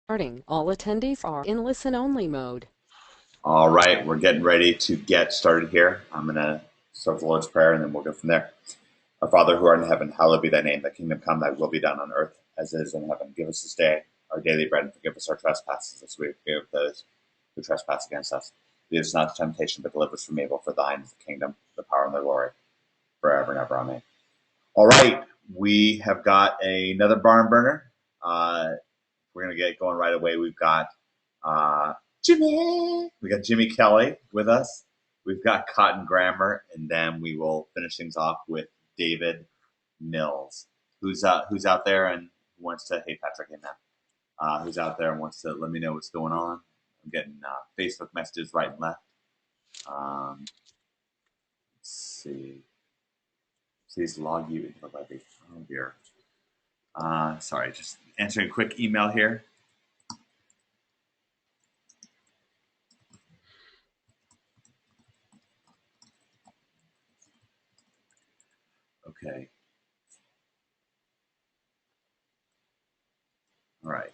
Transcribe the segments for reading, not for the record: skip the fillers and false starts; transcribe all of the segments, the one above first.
Starting. All attendees are in listen-only mode. All right, we're getting ready to get started here. I'm going to start the Lord's Prayer and then we'll go from there. Our Father who art in heaven, hallowed be thy name. Thy kingdom come, thy will be done on earth as it is in heaven. Give us this day our daily bread and forgive us our trespasses as we forgive those who trespass against us. Lead us not to temptation, but deliver us from evil. For thine is the kingdom, the power, and the glory, forever and ever. Amen. All right, we have got another barn burner. We're going to get going right away. We've got uh, Jimmy. We got Jimmy Kelly with us. We've got Cotton Grammar, and then we will finish things off with David Mills, who's out there and wants to. Hey Patrick, hey man, who's out there and wants to let me know what's going on. I'm getting Facebook messages right and left. Let's see. Please log you into the levy. Oh dear. Sorry, just answering a quick email here. Okay. All right.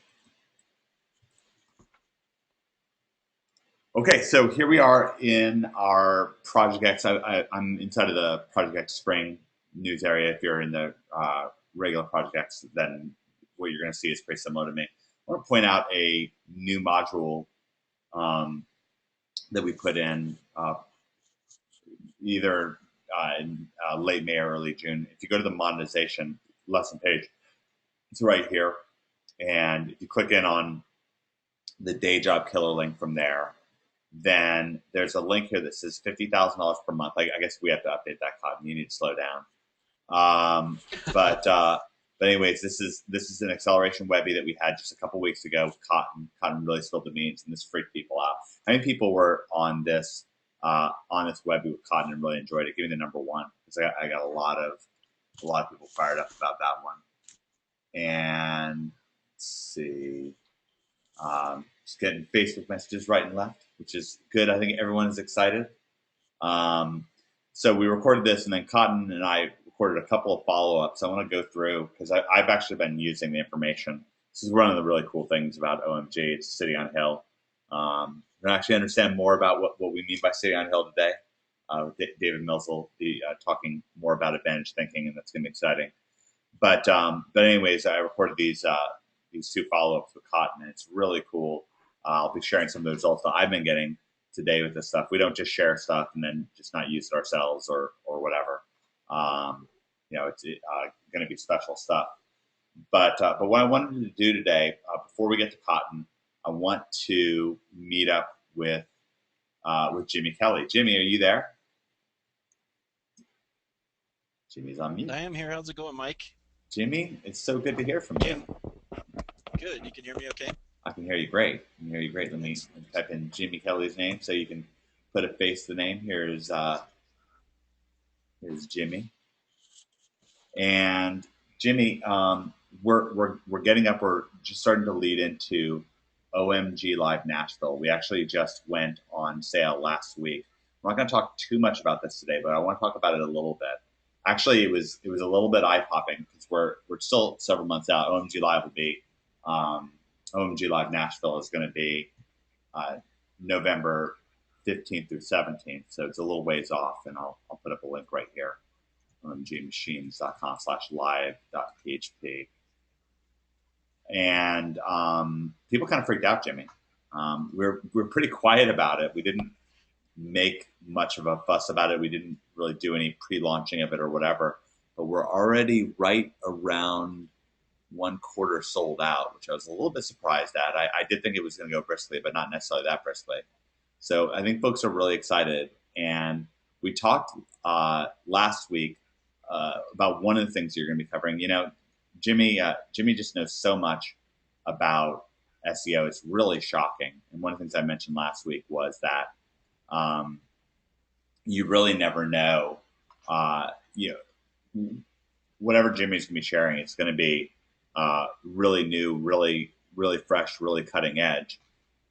Okay, so here we are in our Project X. I'm inside of the Project X Spring news area. If you're in the regular Project X, then what you're going to see is pretty similar to me. I want to point out a new module um, that we put in either in late May or early June. If you go to the monetization lesson page, it's right here. And if you click in on the day job killer link from there, then there's a link here that says $50,000 per month. I guess we have to update that, Cotton. You need to slow down. But anyways, this is an acceleration Webby that we had just a couple weeks ago with Cotton. Cotton really spilled the beans, and this freaked people out. How many people were on this Webby with Cotton and really enjoyed it? Give me the number one, because I got a lot of people fired up about that one. And let's see. Just getting Facebook messages right and left, which is good. I think everyone is excited. Um, so we recorded this, and then Cotton and I recorded a couple of follow-ups. I want to go through because I've actually been using the information. This is one of the really cool things about OMG. It's City on Hill. And actually understand more about what we mean by City on Hill today. David Mills will be talking more about advantage thinking, and that's going to be exciting. But anyways, I recorded these two follow-ups with Cotton, and it's really cool. I'll be sharing some of the results that I've been getting today with this stuff. We don't just share stuff and then just not use it ourselves or whatever. It's going to be special stuff. But what I wanted to do today, before we get to Cotton, I want to meet up with Jimmy Kelly. Jimmy, are you there? Jimmy's on mute. I am here. How's it going, Mike? Jimmy, it's so good to hear from you. Good. You can hear me okay? I can hear you great. I can hear you great. Let me type in Jimmy Kelly's name so you can put a face to the name. Here's Jimmy. And Jimmy, we're getting up. We're just starting to lead into OMG Live Nashville. We actually just went on sale last week. I'm not going to talk too much about this today, but I want to talk about it a little bit. Actually, it was a little bit eye popping because we're still several months out. OMG Live will be OMG Live Nashville is going to be November 15th through 17th, so it's a little ways off, and I'll put up a link right here on gmachines.com/live.php. And people kind of freaked out, Jimmy. We're pretty quiet about it. We didn't make much of a fuss about it. We didn't really do any pre-launching of it or whatever, but we're already right around 1/4 sold out, which I was a little bit surprised at. I did think it was going to go briskly, but not necessarily that briskly. So I think folks are really excited. And we talked last week about one of the things you're going to be covering. You know, Jimmy just knows so much about SEO. It's really shocking. And one of the things I mentioned last week was that you really never know. Whatever Jimmy's going to be sharing, it's going to be really new, really fresh, really cutting edge.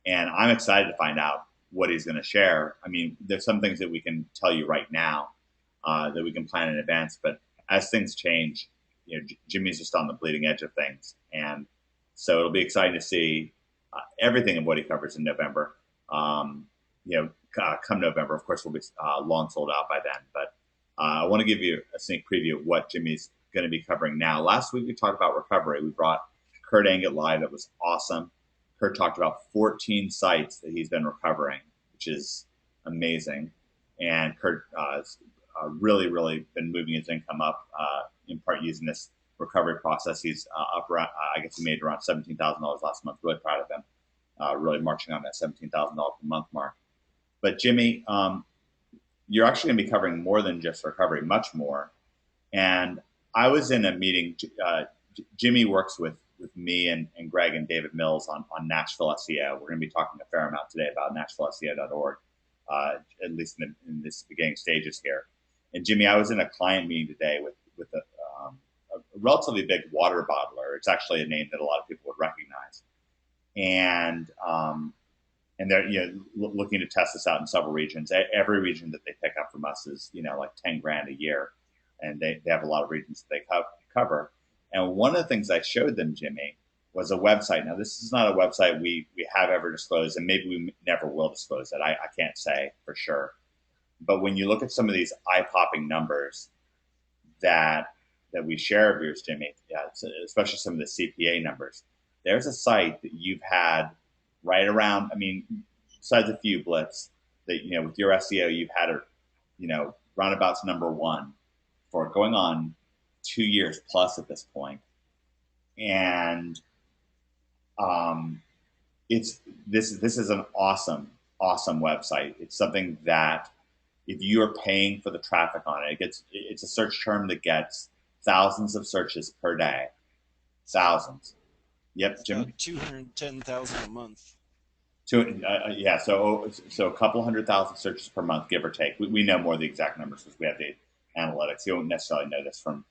And I'm excited to find out what he's going to share. I mean, there's some things that we can tell you right now that we can plan in advance, but as things change, Jimmy's just on the bleeding edge of things, and so it'll be exciting to see everything of what he covers in November. You know, come November, of course, we'll be long sold out by then. But I want to give you a sneak preview of what Jimmy's going to be covering now. Last week we talked about recovery. We brought Kurt Anget live. That was awesome. Kurt talked about 14 sites that he's been recovering, which is amazing. And Kurt has really, really been moving his income up, in part using this recovery process. He's up around, I guess he made around $17,000 last month. Really proud of him. Really marching on that $17,000 per month mark. But Jimmy, you're actually going to be covering more than just recovery, much more. And I was in a meeting. Jimmy works with me and Greg and David Mills on Nashville SEO. We're going to be talking a fair amount today about NashvilleSEO.org, at least in this beginning stages here. And Jimmy, I was in a client meeting today with a relatively big water bottler. It's actually a name that a lot of people would recognize, and they're looking to test this out in several regions. Every region that they pick up from us is like 10 grand a year, and they have a lot of regions that they cover. And one of the things I showed them, Jimmy, was a website. Now, this is not a website we have ever disclosed, and maybe we never will disclose it. I can't say for sure. But when you look at some of these eye-popping numbers that we share of yours, Jimmy, especially some of the CPA numbers, there's a site that you've had right around, I mean, besides a few blips, that, with your SEO, you've had roundabouts number one for going on 2 years plus at this point. And this is an awesome website. It's something that if you are paying for the traffic on it, it's a search term that gets thousands of searches per day. Thousands. Yep, Jim. About 210,000 a month. Yeah, so a couple 100,000 searches per month, give or take. We know more of the exact numbers because we have the analytics. You don't necessarily know this from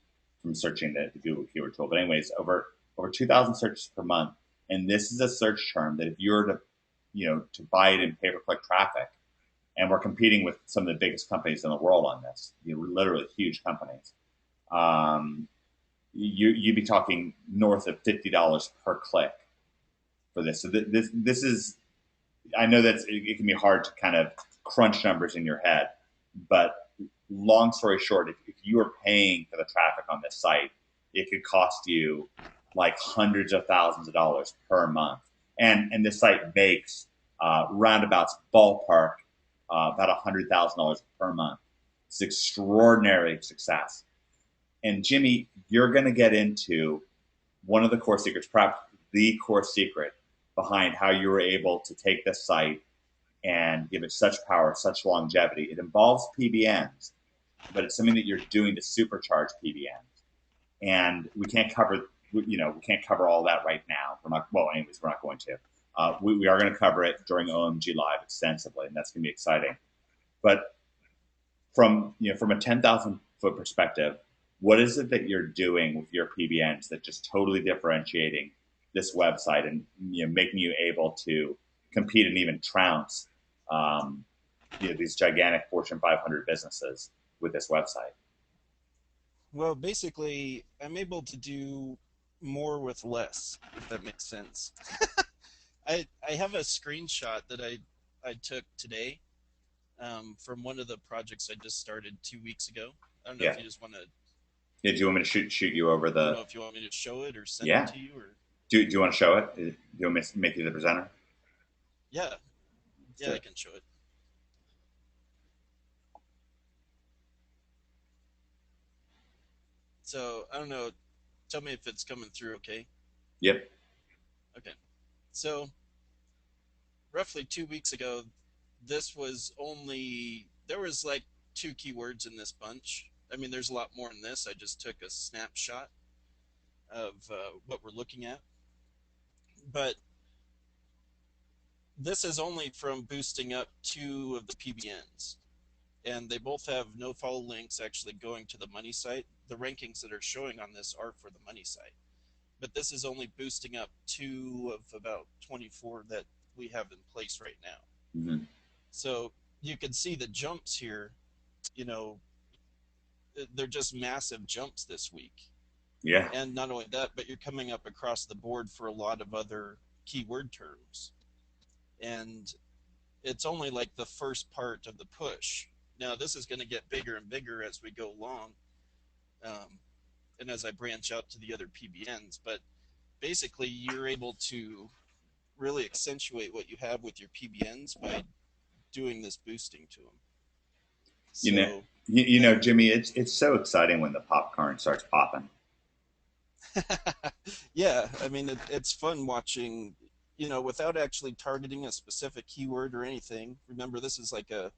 searching the Google keyword tool. But anyways, over 2,000 searches per month, and this is a search term that if you're to buy it in pay-per-click traffic, and we're competing with some of the biggest companies in the world on this, literally huge companies. You'd be talking north of $50 per click for this. So this is, I know that it can be hard to kind of crunch numbers in your head, but long story short, if you are paying for the traffic on this site, it could cost you like hundreds of thousands of dollars per month. And this site makes roundabouts ballpark about $100,000 per month. It's extraordinary success. And Jimmy, you're going to get into one of the core secrets, perhaps the core secret behind how you were able to take this site and give it such power, such longevity. It involves PBNs, but it's something that you're doing to supercharge PBNs. And we can't cover all that right now. We're not going to. We are going to cover it during OMG Live extensively, and that's going to be exciting. But from a 10,000 foot perspective, what is it that you're doing with your PBNs that just totally differentiating this website and making you able to compete and even trounce these gigantic Fortune 500 businesses with this website? Well, basically, I'm able to do more with less, if that makes sense. I have a screenshot that I took today from one of the projects I just started 2 weeks ago. I don't know if you just want to. Yeah, do you want me to shoot you over the? I don't know if you want me to show it or send it to you, or. Do you want to show it? Do you want me to make you the presenter? Yeah, I can show it. So I don't know. Tell me if it's coming through. Okay. Yep. Okay. So roughly 2 weeks ago, there was like 2 keywords in this bunch. I mean, there's a lot more in this. I just took a snapshot of what we're looking at. But this is only from boosting up 2 of the PBNs. And they both have no follow links actually going to the money site. The rankings that are showing on this are for the money site. But this is only boosting up 2 of about 24 that we have in place right now. Mm-hmm. So you can see the jumps here, they're just massive jumps this week. Yeah. And not only that, but you're coming up across the board for a lot of other keyword terms. And it's only like the first part of the push. Now, this is going to get bigger and bigger as we go along, and as I branch out to the other PBNs. But basically, you're able to really accentuate what you have with your PBNs by doing this boosting to them. You know, So, you know, Jimmy, it's so exciting when the popcorn starts popping. yeah, I mean, it's fun watching, without actually targeting a specific keyword or anything. Remember, this is like a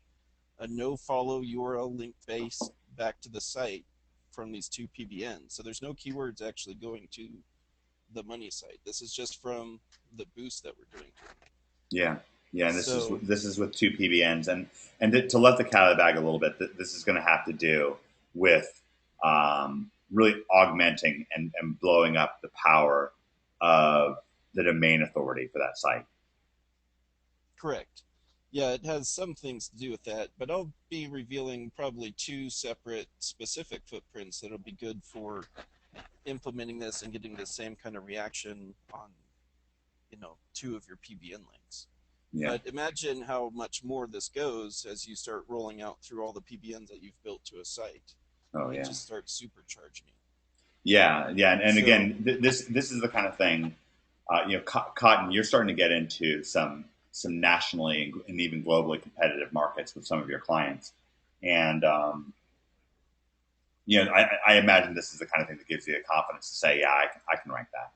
no follow URL link based back to the site from these two PBNs. So there's no keywords actually going to the money site. This is just from the boost that we're doing. Yeah, yeah, and So this is with two PBNs, and to let the cat out of the bag a little bit, this is going to have to do with really augmenting and blowing up the power of the domain authority for that site. correct. Yeah, it has some things to do with that, but I'll be revealing probably two separate specific footprints that'll be good for implementing this and getting the same kind of reaction on, two of your PBN links. Yeah. But imagine how much more this goes as you start rolling out through all the PBNs that you've built to a site. Oh It yeah. just starts supercharging it. Yeah, yeah, and So, again, this is the kind of thing, Cotton. You're starting to get into some nationally and even globally competitive markets with some of your clients, and I imagine this is the kind of thing that gives you the confidence to say, yeah, I can rank that.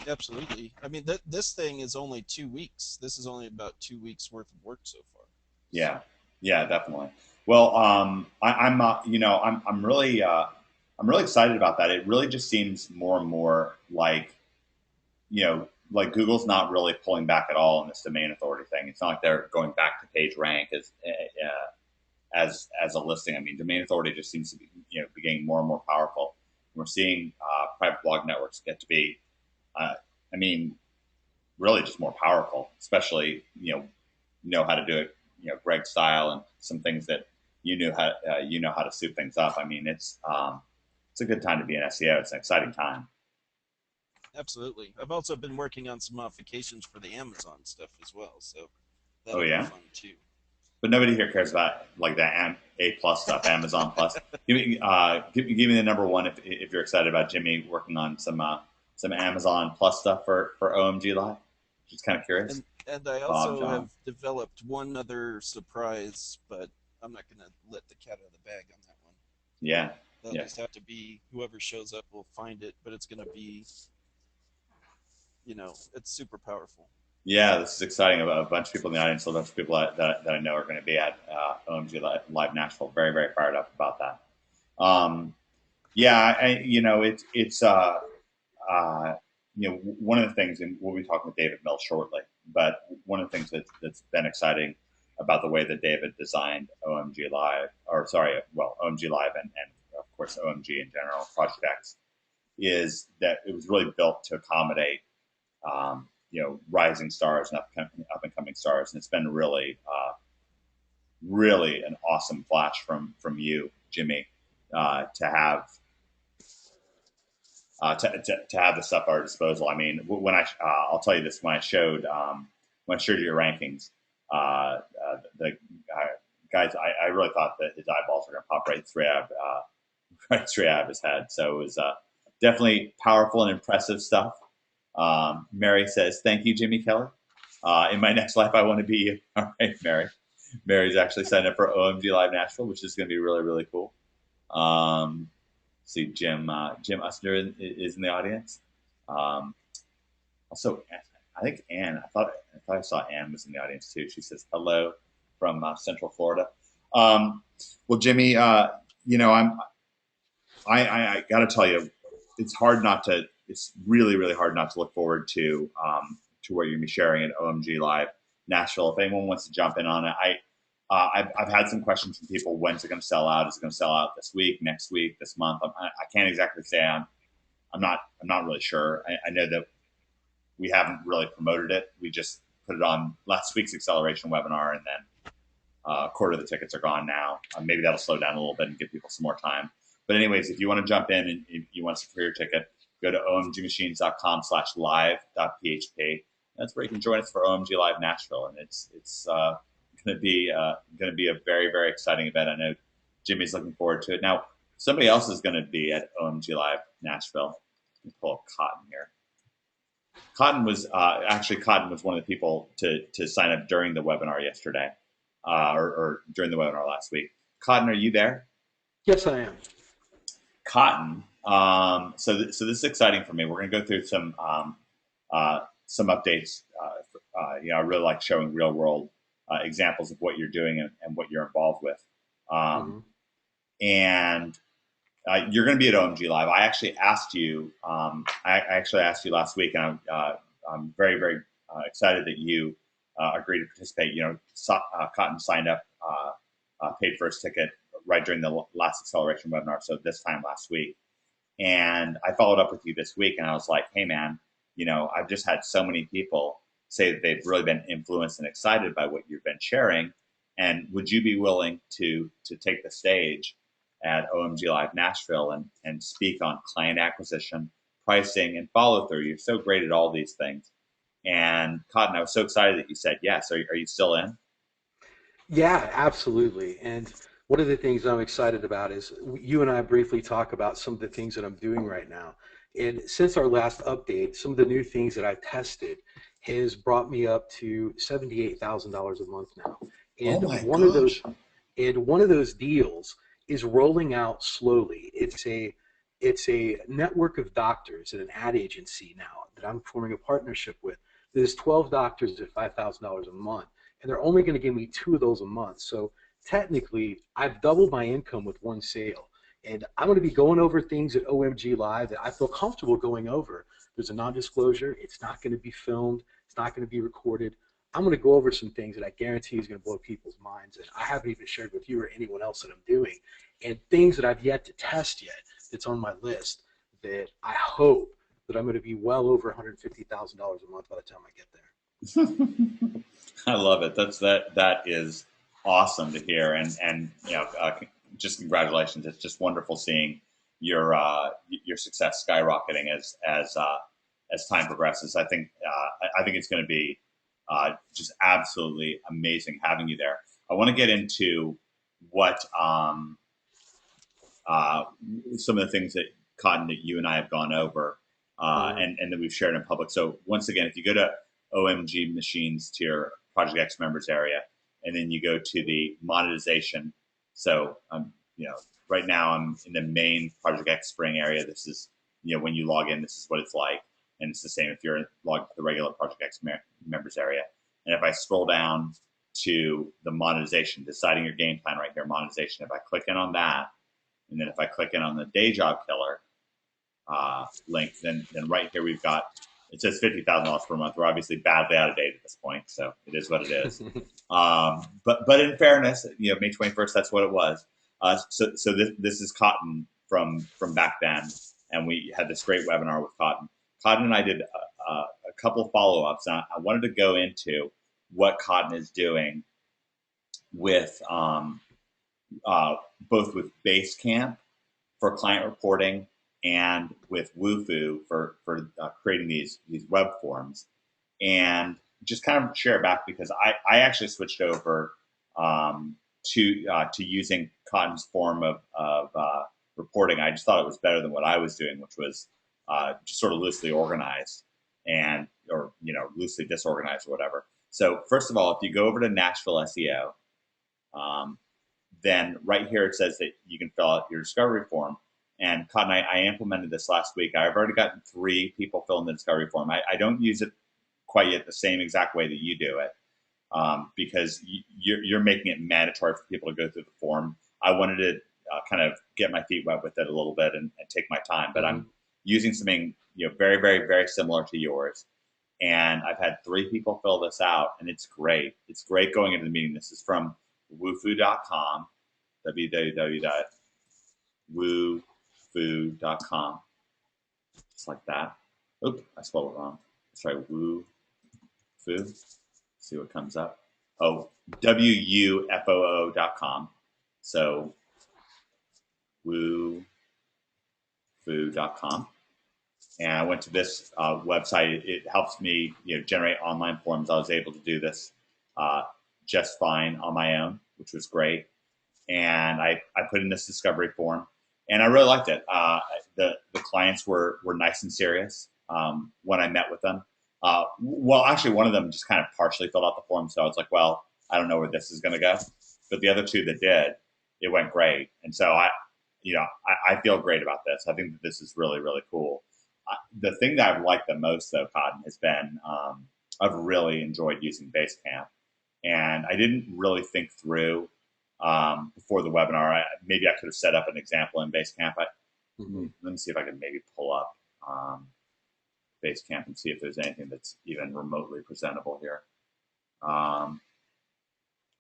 absolutely. I mean, this thing is only 2 weeks. This is only about 2 weeks worth of work so far. Yeah, yeah, definitely. Well, I'm really excited about that. It really just seems more and more like, like Google's not really pulling back at all in this domain authority thing. It's not like they're going back to page rank as a listing. I mean, domain authority just seems to be be getting more and more powerful. We're seeing private blog networks get to be, I mean, really just more powerful, especially know how to do it, Greg style, and some things that you know how to soup things up. I mean, it's a good time to be an SEO. It's an exciting time. Absolutely. I've also been working on some modifications for the Amazon stuff as well, so Oh that'll be yeah, fun too. but nobody here cares about like that A plus stuff, Amazon plus. Give me the number one if you're excited about Jimmy working on some Amazon plus stuff for OMG Live. Just kind of curious. And I Bob, also John. have developed one other surprise, but I'm not going to let the cat out of the bag on that one. Yeah, That'll yeah. just have to be whoever shows up will find it, but it's going to be, it's super powerful. Yeah, this is exciting. A bunch of people in the audience, a bunch of people that I know are going to be at OMG Live Nashville. Very, very fired up about that. Yeah, it's one of the things, and we'll be talking with David Mills shortly, but one of the things that's been exciting about the way that David designed OMG Live, or sorry, well, OMG Live and of course OMG in general, Project X, is that it was really built to accommodate rising stars and up and coming stars, and it's been really an awesome flash from you, Jimmy, to have to have the stuff at our disposal. I mean, when I'll tell you this, when I showed you your rankings, the guys, I really thought that his eyeballs were going to pop right straight out of his head. So it was definitely powerful and impressive stuff. Mary says, "Thank you, Jimmy Keller. In my next life, I want to be you." All right, Mary. Mary's actually signed up for OMG Live Nashville, which is going to be really, really cool. See, Jim Usner is in the audience. Also, I think Ann. I thought I saw Ann was in the audience too. She says hello from Central Florida. Well, Jimmy, I got to tell you, it's hard not to. It's really, really hard not to look forward to what you're going to be sharing at OMG Live Nashville. If anyone wants to jump in on it, I've had some questions from people. When's it going to sell out? Is it going to sell out this week, next week, this month? I can't exactly say. I'm not really sure. I know that we haven't really promoted it. We just put it on last week's acceleration webinar, and then a quarter of the tickets are gone now. Maybe that'll slow down a little bit and give people some more time. But anyways, if you want to jump in and if you want to secure your ticket, go to omgmachines.com/live.php. That's where you can join us for OMG Live Nashville, and it's going to be a very, very exciting event. I know Jimmy's looking forward to it. Now, somebody else is going to be at OMG Live Nashville. Let me pull up Cotton here. Cotton was Cotton was one of the people to sign up during the webinar yesterday, or during the webinar last week. Cotton, are you there? Yes, I am. Cotton. So this is exciting for me. We're going to go through some updates. I really like showing real world examples of what you're doing and what you're involved with. And you're going to be at OMG Live. I actually asked you. I actually asked you last week, and I'm very, very excited that you agreed to participate. Cotton signed up, paid for his ticket right during the last acceleration webinar. So this time last week, and I followed up with you this week, and I was like, hey man, I've just had so many people say that they've really been influenced and excited by what you've been sharing, and would you be willing to take the stage at OMG Live Nashville and speak on client acquisition, pricing, and follow through? You're so great at all these things. And Cotton, I was so excited that you said yes. Are you still in? Yeah, absolutely. And one of the things I'm excited about is you and I briefly talk about some of the things that I'm doing right now. And since our last update, some of the new things that I've tested has brought me up to $78,000 a month now. And oh my one gosh. of those and one of those deals is rolling out slowly. It's a network of doctors at an ad agency now that I'm forming a partnership with. There's 12 doctors at $5,000 a month, and they're only going to give me 2 of those a month. So technically, I've doubled my income with one sale. And I'm going to be going over things at OMG Live that I feel comfortable going over. There's a non-disclosure. It's not going to be filmed. It's not going to be recorded. I'm going to go over some things that I guarantee is going to blow people's minds. And I haven't even shared with you or anyone else that I'm doing. And things that I've yet to test yet that's on my list that I hope that I'm going to be well over $150,000 a month by the time I get there. I love it. That is awesome to hear, and just congratulations. It's just wonderful seeing your success skyrocketing as time progresses. I think it's going to be just absolutely amazing having you there. I want to get into what some of the things that Cotton, that you and I have gone over, and that we've shared in public. So once again, if you go to OMG Machines to your Project X members area, and then you go to the monetization. So right now I'm in the main Project X Spring area. This is when you log in, this is what it's like, and it's the same if you're logged to the regular Project X members area. And if I scroll down to the monetization, deciding your game plan right here, monetization. If I click in on that, and then if I click in on the day job killer link, then right here we've got, it says $50,000 per month. We're obviously badly out of date at this point, so it is what it is. But in fairness, May 21st, that's what it was. So this is Cotton from back then, and we had this great webinar with Cotton. Cotton and I did a couple of follow-ups. I wanted to go into what Cotton is doing with both with Basecamp for client reporting and with Wufoo for creating these web forms, and just kind of share back, because I actually switched over to using Cotton's form of reporting. I just thought it was better than what I was doing, which was just sort of loosely organized or loosely disorganized or whatever. So first of all, if you go over to Nashville SEO, then right here it says that you can fill out your discovery form. And Cotton, I implemented this last week. I've already gotten 3 people filling the discovery form. I don't use it quite yet the same exact way that you do it, because you're making it mandatory for people to go through the form. I wanted to kind of get my feet wet with it a little bit and take my time, but I'm using something very, very, very similar to yours. And I've had 3 people fill this out, and it's great. It's great going into the meeting. This is from wufoo.com, www.wufoo.com, just like that. Oop, I spelled it wrong. Let's try Wufoo. See what comes up. Oh, wufoo.com. So wufoo.com. and I went to this website. It helps me, generate online forms. I was able to do this uh, just fine on my own, which was great. And I put in this discovery form, and I really liked it. The clients were nice and serious when I met with them. Well, actually, one of them just kind of partially filled out the form, so I was like, well, I don't know where this is going to go. But the other two that did, it went great, and so I feel great about this. I think that this is really, really cool. The thing that I've liked the most, though, Cotton, has been I've really enjoyed using Basecamp, and I didn't really think through before the webinar. Maybe I could have set up an example in Basecamp. Let me see if I can maybe pull up Basecamp and see if there's anything that's even remotely presentable here.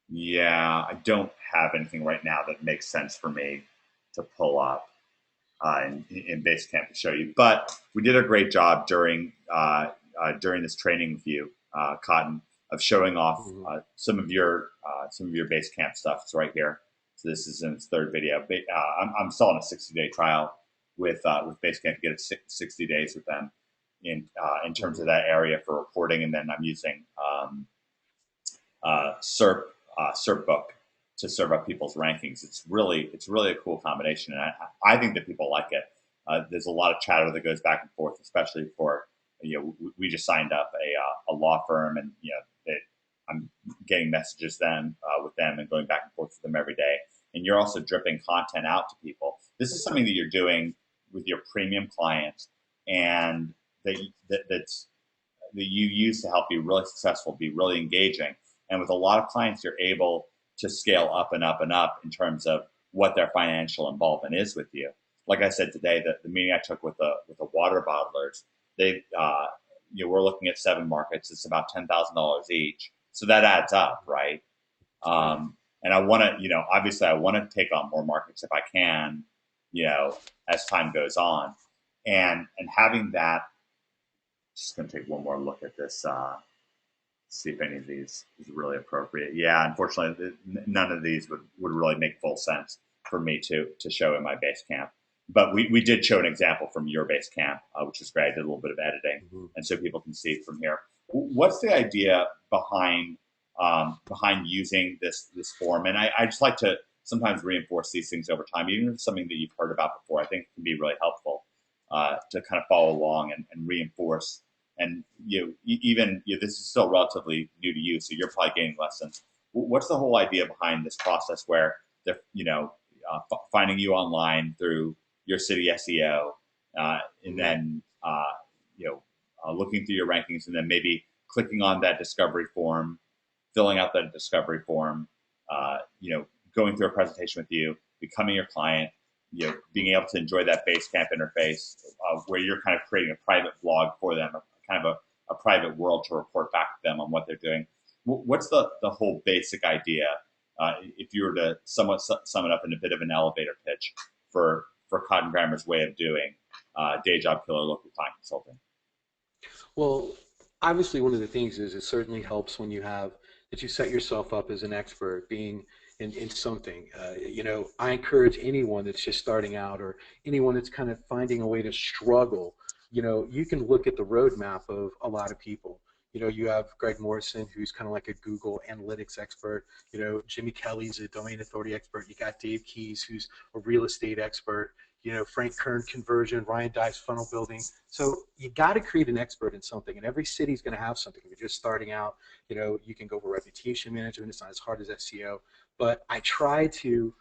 Yeah, I don't have anything right now that makes sense for me to pull up in Basecamp to show you. But we did a great job during this training with you, Cotton, of showing off some of your Basecamp stuff. It's right here. So this is in its third video. I'm still on a 60-day trial with Basecamp to get it 60 days with them in terms of that area for reporting, and then I'm using SERP book to serve up people's rankings. It's really a cool combination, and I think that people like it. There's a lot of chatter that goes back and forth, especially for we just signed up a law firm, and I'm getting messages then with them and going back and forth with them every day. And you're also dripping content out to people. This is something that you're doing with your premium clients, and that you use to help be really successful, be really engaging. And with a lot of clients, you're able to scale up and up and up in terms of what their financial involvement is with you. Like I said today, the meeting I took with the water bottlers, we're looking at 7 markets. It's about $10,000 each, so that adds up, right? And I want to, obviously, I want to take on more markets if I can, as time goes on, and having that. Just going to take one more look at this. See if any of these is really appropriate. Yeah, unfortunately, none of these would really make full sense for me to show in my Basecamp. But we did show an example from your Basecamp, which is great. I did a little bit of editing, and so people can see it from here. What's the idea behind using this form? And I just like to sometimes reinforce these things over time, even if it's something that you've heard about before. I think it can be really helpful to kind of follow along and reinforce. And this is still relatively new to you, so you're probably gaining lessons. What's the whole idea behind this process where they're finding you online through your city SEO, and then looking through your rankings, and then maybe clicking on that discovery form, filling out that discovery form, going through a presentation with you, becoming your client, being able to enjoy that Basecamp interface where you're kind of creating a private blog for them, kind of a private world to report back to them on what they're doing. What's the whole basic idea, if you were to somewhat sum it up in a bit of an elevator pitch for Cotton Grammer's way of doing day job killer local client consulting? Well, obviously one of the things is it certainly helps when you set yourself up as an expert being in something. I encourage anyone that's just starting out, or anyone that's kind of finding a way to struggle, you can look at the roadmap of a lot of people. You have Greg Morrison, who's kind of like a Google analytics expert. Jimmy Kelly's a domain authority expert. You got Dave Keys, who's a real estate expert. Frank Kern conversion, Ryan Dye's funnel building. So you got to create an expert in something, and every city's going to have something. If you're just starting out, you can go for reputation management. It's not as hard as SEO, but I try to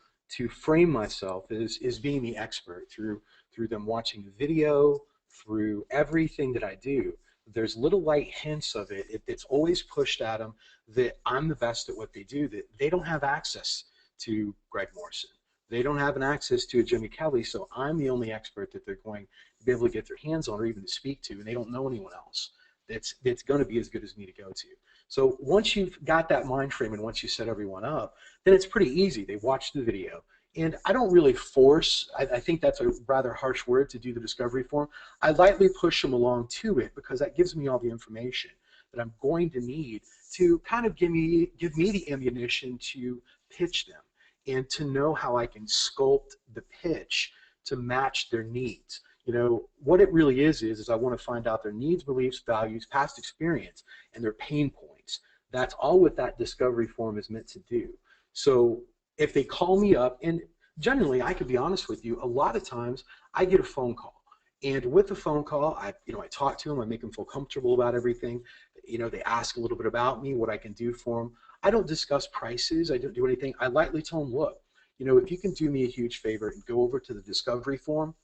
frame myself as being the expert through them watching the video, through everything that I do. There's little light hints of it. It's always pushed at them that I'm the best at what they do, that they don't have access to Greg Morrison. They don't have an access to a Jimmy Kelly, so I'm the only expert that they're going to be able to get their hands on or even to speak to, and they don't know anyone else that's going to be as good as me to go to. So once you've got that mind frame and once you set everyone up, then it's pretty easy. They watch the video. And I don't really force, I think that's a rather harsh word to do the discovery form. I lightly push them along to it because that gives me all the information that I'm going to need to kind of give me the ammunition to pitch them and to know how I can sculpt the pitch to match their needs. What it really is I want to find out their needs, beliefs, values, past experience, and their pain points. That's all what that discovery form is meant to do. So if they call me up, and generally, I could be honest with you, a lot of times I get a phone call. And with the phone call, I talk to them, I make them feel comfortable about everything. They ask a little bit about me, what I can do for them. I don't discuss prices, I don't do anything. I lightly tell them, look, if you can do me a huge favor and go over to the discovery form,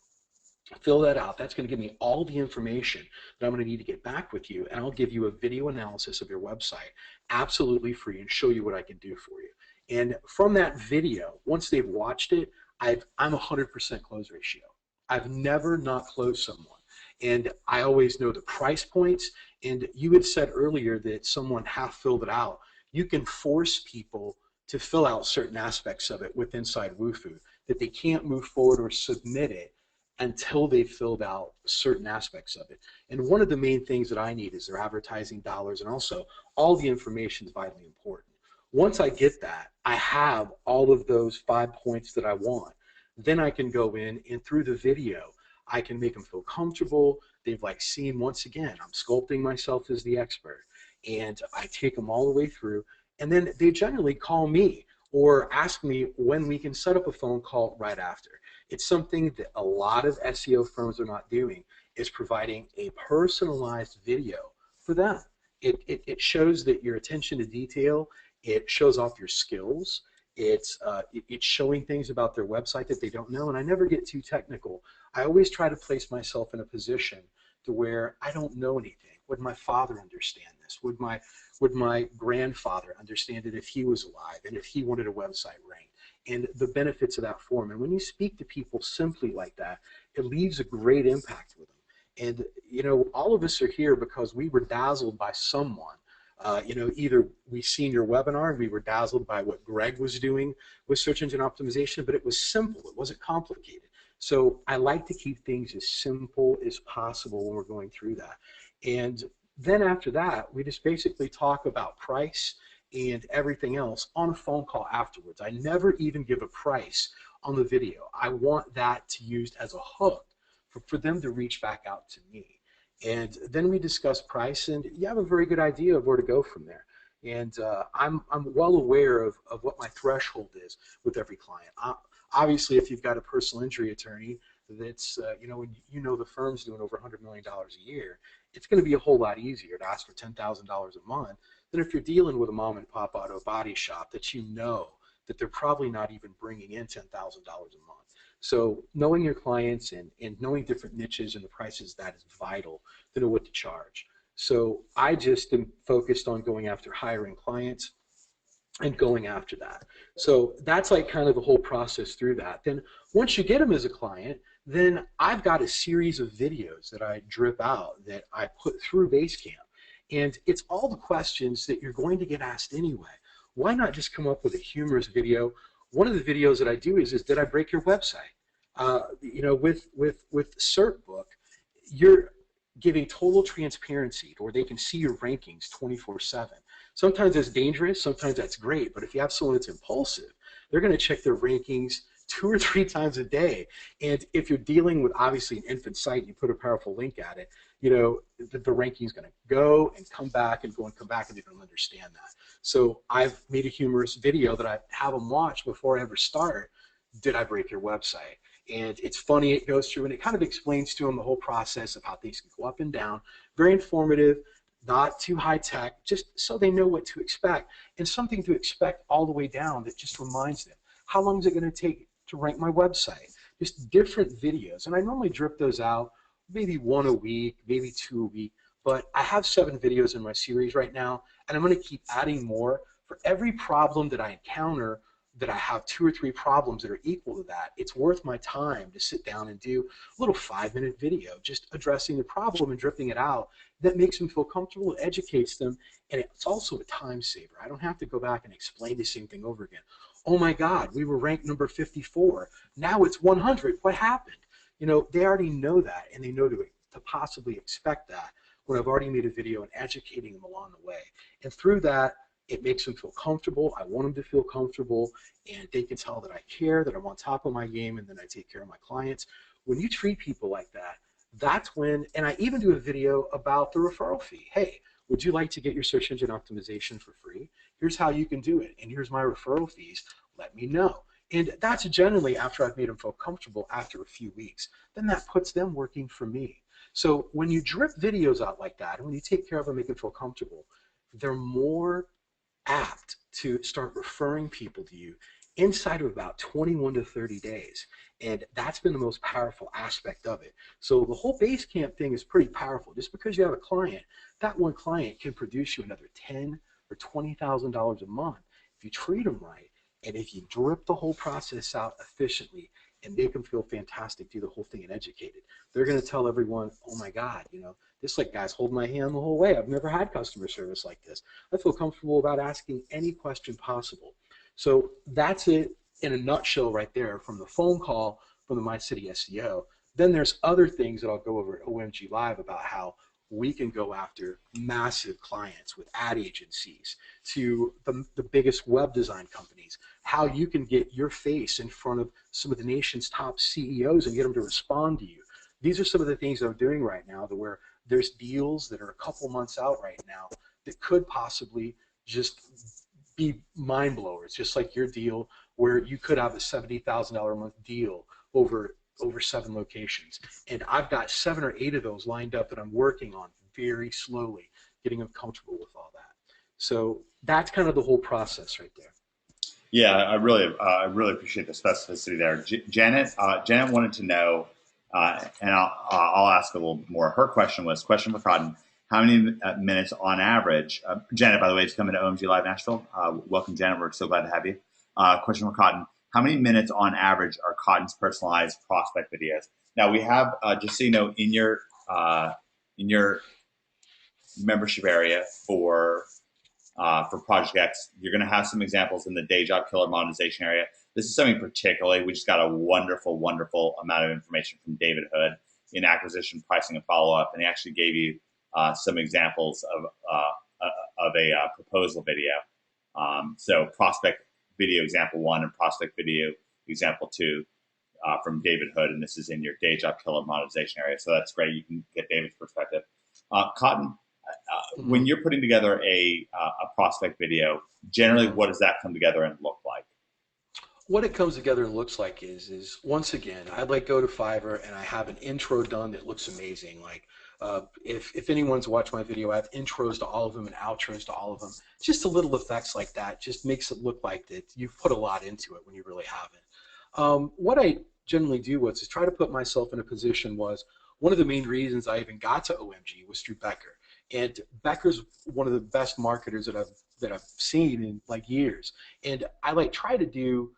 fill that out. That's going to give me all the information that I'm going to need to get back with you, and I'll give you a video analysis of your website absolutely free and show you what I can do for you. And from that video, once they've watched it, I'm 100% close ratio. I've never not closed someone. And I always know the price points. And you had said earlier that someone half filled it out. You can force people to fill out certain aspects of it with Inside Wufoo, that they can't move forward or submit it until they've filled out certain aspects of it. And one of the main things that I need is their advertising dollars, and also all the information is vitally important. Once I get that, I have all of those 5 points that I want. Then I can go in, and through the video, I can make them feel comfortable. They've seen, once again, I'm sculpting myself as the expert, and I take them all the way through. And then they generally call me or ask me when we can set up a phone call right after. It's something that a lot of SEO firms are not doing, is providing a personalized video for them. It shows that your attention to detail, it shows off your skills, it's showing things about their website that they don't know, and I never get too technical. I always try to place myself in a position to where I don't know anything. Would my father understand this? Would my grandfather understand it if he was alive and if he wanted a website ranked? And the benefits of that form. And when you speak to people simply like that, it leaves a great impact with them. And all of us are here because we were dazzled by someone. Either we seen your webinar and we were dazzled by what Greg was doing with search engine optimization, but it was simple, it wasn't complicated. So I like to keep things as simple as possible when we're going through that. And then after that, we just basically talk about price and everything else on a phone call afterwards. I never even give a price on the video. I want that to used as a hook for them to reach back out to me. And then we discuss price, and you have a very good idea of where to go from there. And I'm well aware of what my threshold is with every client. Obviously, if you've got a personal injury attorney that's, when the firm's doing over $100 million a year, it's going to be a whole lot easier to ask for $10,000 a month than if you're dealing with a mom and pop auto body shop that that they're probably not even bringing in $10,000 a month. So knowing your clients and knowing different niches and the prices, that is vital to know what to charge. So I just am focused on going after hiring clients and going after that. So that's kind of the whole process through that. Then once you get them as a client, then I've got a series of videos that I drip out that I put through Basecamp. And it's all the questions that you're going to get asked anyway. Why not just come up with a humorous video? One of the videos that I do is did I break your website? With CertBook, you're giving total transparency where they can see your rankings 24/7. Sometimes that's dangerous, sometimes that's great, but if you have someone that's impulsive, they're going to check their rankings 2 or 3 times a day. And if you're dealing with obviously an infant site, you put a powerful link at it, the ranking is going to go and come back and go and come back, and they don't understand that. So I've made a humorous video that I have them watch before I ever start. Did I break your website? And it's funny, it goes through and it kind of explains to them the whole process of how things can go up and down. Very informative, not too high tech, just so they know what to expect, and something to expect all the way down that just reminds them, how long is it going to take to rank my website? Just different videos. And I normally drip those out, maybe 1 a week, maybe 2 a week, but I have 7 videos in my series right now, and I'm going to keep adding more. For every problem that I encounter, that I have 2 or 3 problems that are equal to that, it's worth my time to sit down and do a little 5-minute video just addressing the problem and dripping it out. That makes them feel comfortable, it educates them, and it's also a time saver. I don't have to go back and explain the same thing over again. Oh my God, we were ranked number 54. Now it's 100. What happened? They already know that, and they know to possibly expect that when I've already made a video and educating them along the way. And through that, it makes them feel comfortable. I want them to feel comfortable, and they can tell that I care, that I'm on top of my game, and then I take care of my clients. When you treat people like that, that's when, and I even do a video about the referral fee. Hey, would you like to get your search engine optimization for free? Here's how you can do it, and here's my referral fees. Let me know. And that's generally after I've made them feel comfortable after a few weeks. Then that puts them working for me. So when you drip videos out like that, and when you take care of them, make them feel comfortable, they're more apt to start referring people to you inside of about 21 to 30 days. And that's been the most powerful aspect of it. So the whole Basecamp thing is pretty powerful. Just because you have a client, that one client can produce you another $10,000 or $20,000 a month if you treat them right. And if you drip the whole process out efficiently and make them feel fantastic, do the whole thing and educated, they're going to tell everyone, oh my God, this guy's holding my hand the whole way. I've never had customer service like this. I feel comfortable about asking any question possible. So that's it in a nutshell right there from the phone call from the My City SEO. Then there's other things that I'll go over at OMG Live about how we can go after massive clients with ad agencies to the biggest web design companies, how you can get your face in front of some of the nation's top CEOs and get them to respond to you. These are some of the things I'm doing right now where there's deals that are a couple months out right now that could possibly just be mind blowers, just like your deal where you could have a $70,000 a month deal over 7 locations. And I've got 7 or 8 of those lined up that I'm working on very slowly, getting them comfortable with all that. So that's kind of the whole process right there. Yeah, I really appreciate the specificity there. Janet wanted to know, and I'll ask a little more. Her question for Cotton: how many minutes on average? Janet, by the way, is coming to OMG Live Nashville. Welcome, Janet. We're so glad to have you. Question for Cotton: how many minutes on average are Cotton's personalized prospect videos? Now we have, just so you know, in your membership area for Project X, you're going to have some examples in the day job killer monetization area. This is something particularly, we just got a wonderful, wonderful amount of information from David Hood in acquisition, pricing, and follow-up, and he actually gave you some examples of a proposal video. So prospect video example 1 and prospect video example 2 from David Hood, and this is in your day job killer monetization area. So that's great. You can get David's perspective. Cotton, when you're putting together a prospect video, generally, what does that come together and look like? What it comes together and looks like is once again, I'd go to Fiverr and I have an intro done that looks amazing. Like if anyone's watched my video, I have intros to all of them and outros to all of them. Just a little effects like that just makes it look like that you've put a lot into it when you really haven't. What I generally do is try to put myself in a position was one of the main reasons I even got to OMG was through Becker. And Becker's one of the best marketers that I've seen in years. And I try to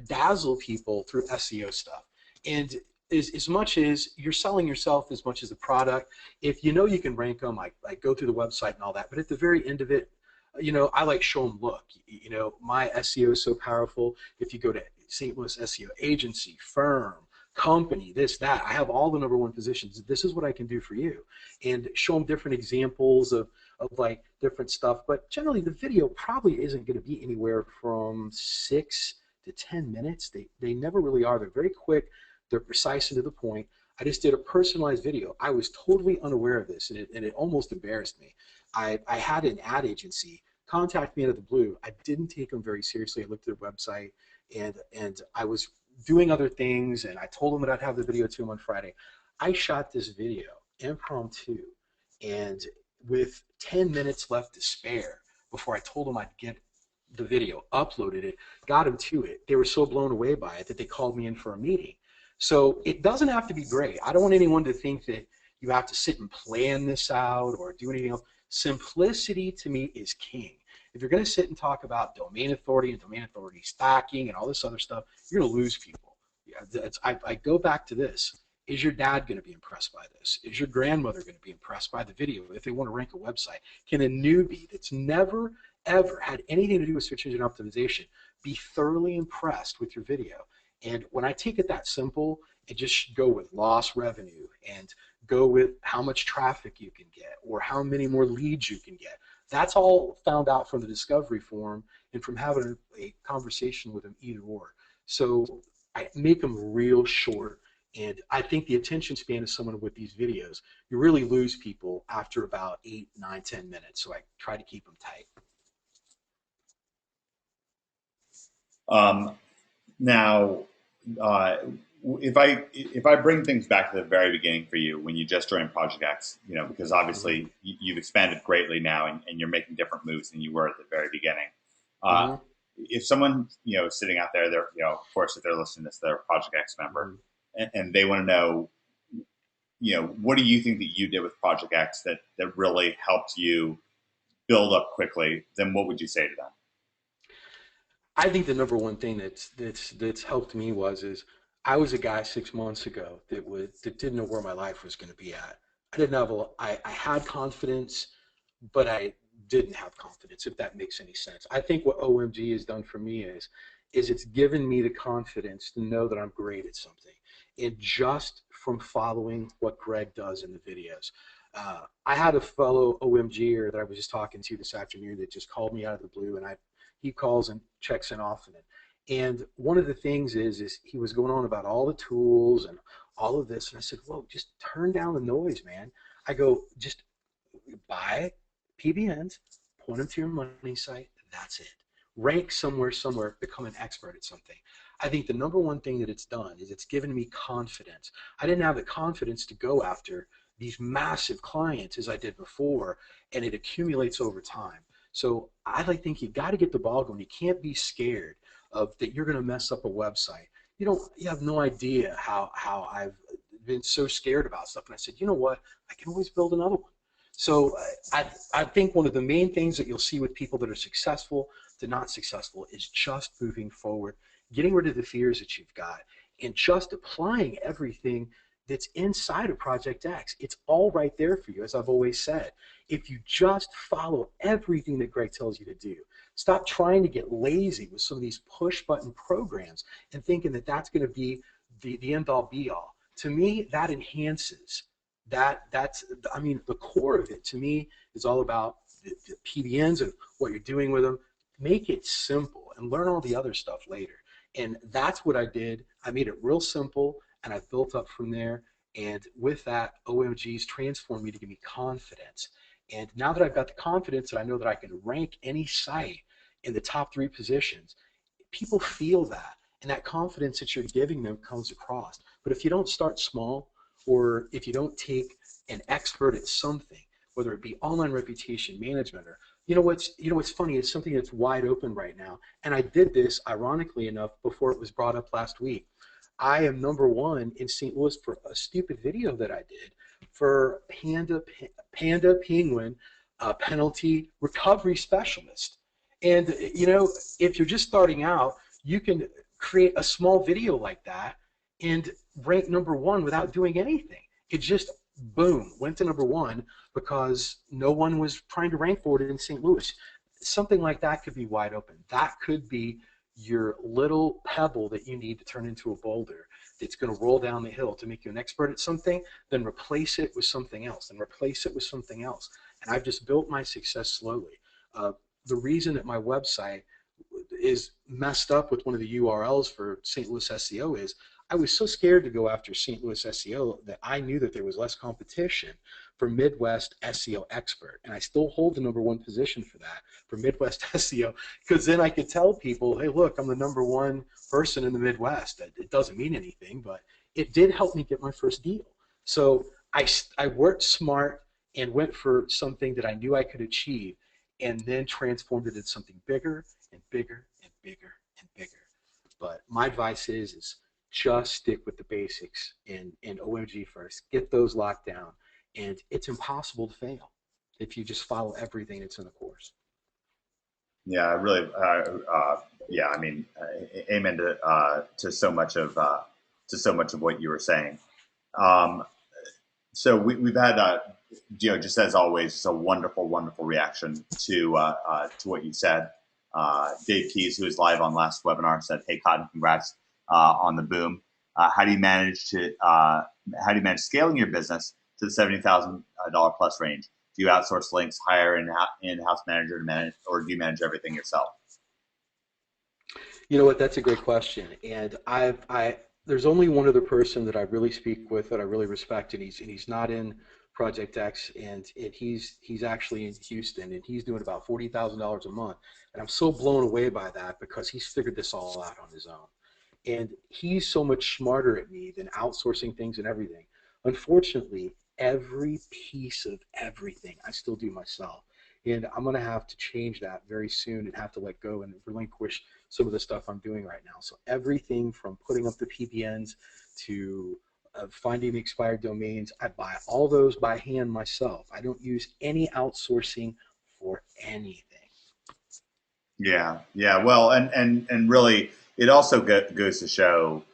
dazzle people through SEO stuff. And as much as you're selling yourself as much as a product, if you can rank them, I go through the website and all that. But at the very end of it, I show them, look, my SEO is so powerful. If you go to St. Louis SEO agency, firm, company, this, that, I have all the #1 positions. This is what I can do for you. And show them different examples of different stuff. But generally, the video probably isn't going to be anywhere from 6 to 10 minutes. They never really are. They're very quick. They're precise and to the point. I just did a personalized video. I was totally unaware of this, and it almost embarrassed me. I had an ad agency contact me out of the blue. I didn't take them very seriously. I looked at their website, and I was doing other things, and I told them that I'd have the video to them on Friday. I shot this video impromptu, and with 10 minutes left to spare before I told them I'd get the video, uploaded it, got them to it. They were so blown away by it that they called me in for a meeting. So it doesn't have to be great. I don't want anyone to think that you have to sit and plan this out or do anything else. Simplicity to me is king. If you're going to sit and talk about domain authority and domain authority stacking and all this other stuff, you're going to lose people. Yeah, I go back to this. Is your dad going to be impressed by this? Is your grandmother going to be impressed by the video if they want to rank a website? Can a newbie that's never, ever had anything to do with search engine optimization be thoroughly impressed with your video? And when I take it that simple and just go with lost revenue and go with how much traffic you can get or how many more leads you can get, that's all found out from the discovery forum and from having a conversation with them either or. So I make them real short And I think the attention span of someone with these videos, you really lose people after about 8, 9, 10 minutes. So I try to keep them tight. Now, uh, if I bring things back to the very beginning for you when you just joined Project X, because obviously you've expanded greatly now and you're making different moves than you were at the very beginning. Mm-hmm. If someone is sitting out there, they're of course if they're listening to this, they're a Project X member, and they want to know, what do you think that you did with Project X that really helped you build up quickly? Then what would you say to them? I think the number one thing that's helped me is I was a guy 6 months ago that didn't know where my life was going to be at. I didn't have I had confidence, but I didn't have confidence, if that makes any sense. I think what OMG has done for me is it's given me the confidence to know that I'm great at something. And just from following what Greg does in the videos. I had a fellow OMGer that I was just talking to this afternoon that just called me out of the blue, and he calls and checks in often. And one of the things is he was going on about all the tools and all of this, and I said, whoa, just turn down the noise, man. I go, just buy PBNs, point them to your money site, that's it. Rank somewhere, become an expert at something. I think the number one thing that it's done is it's given me confidence. I didn't have the confidence to go after these massive clients as I did before, and it accumulates over time. So I think you got to get the ball going. You can't be scared of that you're going to mess up a website. You have no idea how I've been so scared about stuff. And I said, you know what? I can always build another one. So I think one of the main things that you'll see with people that are successful to not successful is just moving forward, getting rid of the fears that you've got, and just applying everything that's inside of Project X. It's all right there for you, as I've always said. If you just follow everything that Greg tells you to do, stop trying to get lazy with some of these push button programs and thinking that that's going to be the end all be all. To me, that enhances the core of it to me is all about the PBNs and what you're doing with them. Make it simple and learn all the other stuff later. And that's what I did. I made it real simple, and I built up from there. And with that, OMG's transformed me to give me confidence. And now that I've got the confidence that I know that I can rank any site in the top 3 positions, people feel that. And that confidence that you're giving them comes across. But if you don't start small, or if you don't take an expert at something, whether it be online reputation management, or what's funny, it's something that's wide open right now. And I did this, ironically enough, before it was brought up last week. I am #1 in St. Louis for a stupid video that I did for Panda Penguin penalty recovery specialist. And if you're just starting out, you can create a small video like that and rank #1 without doing anything. It just, boom, went to #1 because no one was trying to rank for it in St. Louis. Something like that could be wide open. That could be your little pebble that you need to turn into a boulder that's going to roll down the hill to make you an expert at something, then replace it with something else, and replace it with something else. And I've just built my success slowly. The reason that my website is messed up with one of the URLs for St. Louis SEO is I was so scared to go after St. Louis SEO that I knew that there was less competition for Midwest SEO expert. And I still hold the #1 position for that, for Midwest SEO, because then I could tell people, hey, look, I'm the #1 person in the Midwest. It doesn't mean anything, but it did help me get my first deal. So I worked smart and went for something that I knew I could achieve, and then transformed it into something bigger and bigger and bigger and bigger. But my advice is just stick with the basics and OMG first. Get those locked down, and it's impossible to fail if you just follow everything that's in the course. Yeah, I really, yeah. I mean, amen to so much of what you were saying. So we've had, just as always, just a wonderful, wonderful reaction to what you said. Dave Keys, who was live on last webinar, said, "Hey, Cotton, congrats on the boom. How do you manage scaling your business to the $70,000 plus range? Do you outsource links, hire an in-house manager to manage, or do you manage everything yourself?" You know what? That's a great question, and there's only one other person that I really speak with that I really respect, and he's not in Project X, and he's actually in Houston, and he's doing about $40,000 a month, and I'm so blown away by that because he's figured this all out on his own, and he's so much smarter at me than outsourcing things and everything. Unfortunately, every piece of everything I still do myself. And I'm going to have to change that very soon and have to let go and relinquish some of the stuff I'm doing right now. So everything from putting up the PBNs to finding the expired domains, I buy all those by hand myself. I don't use any outsourcing for anything. Yeah, yeah. Well, and really, it also goes to show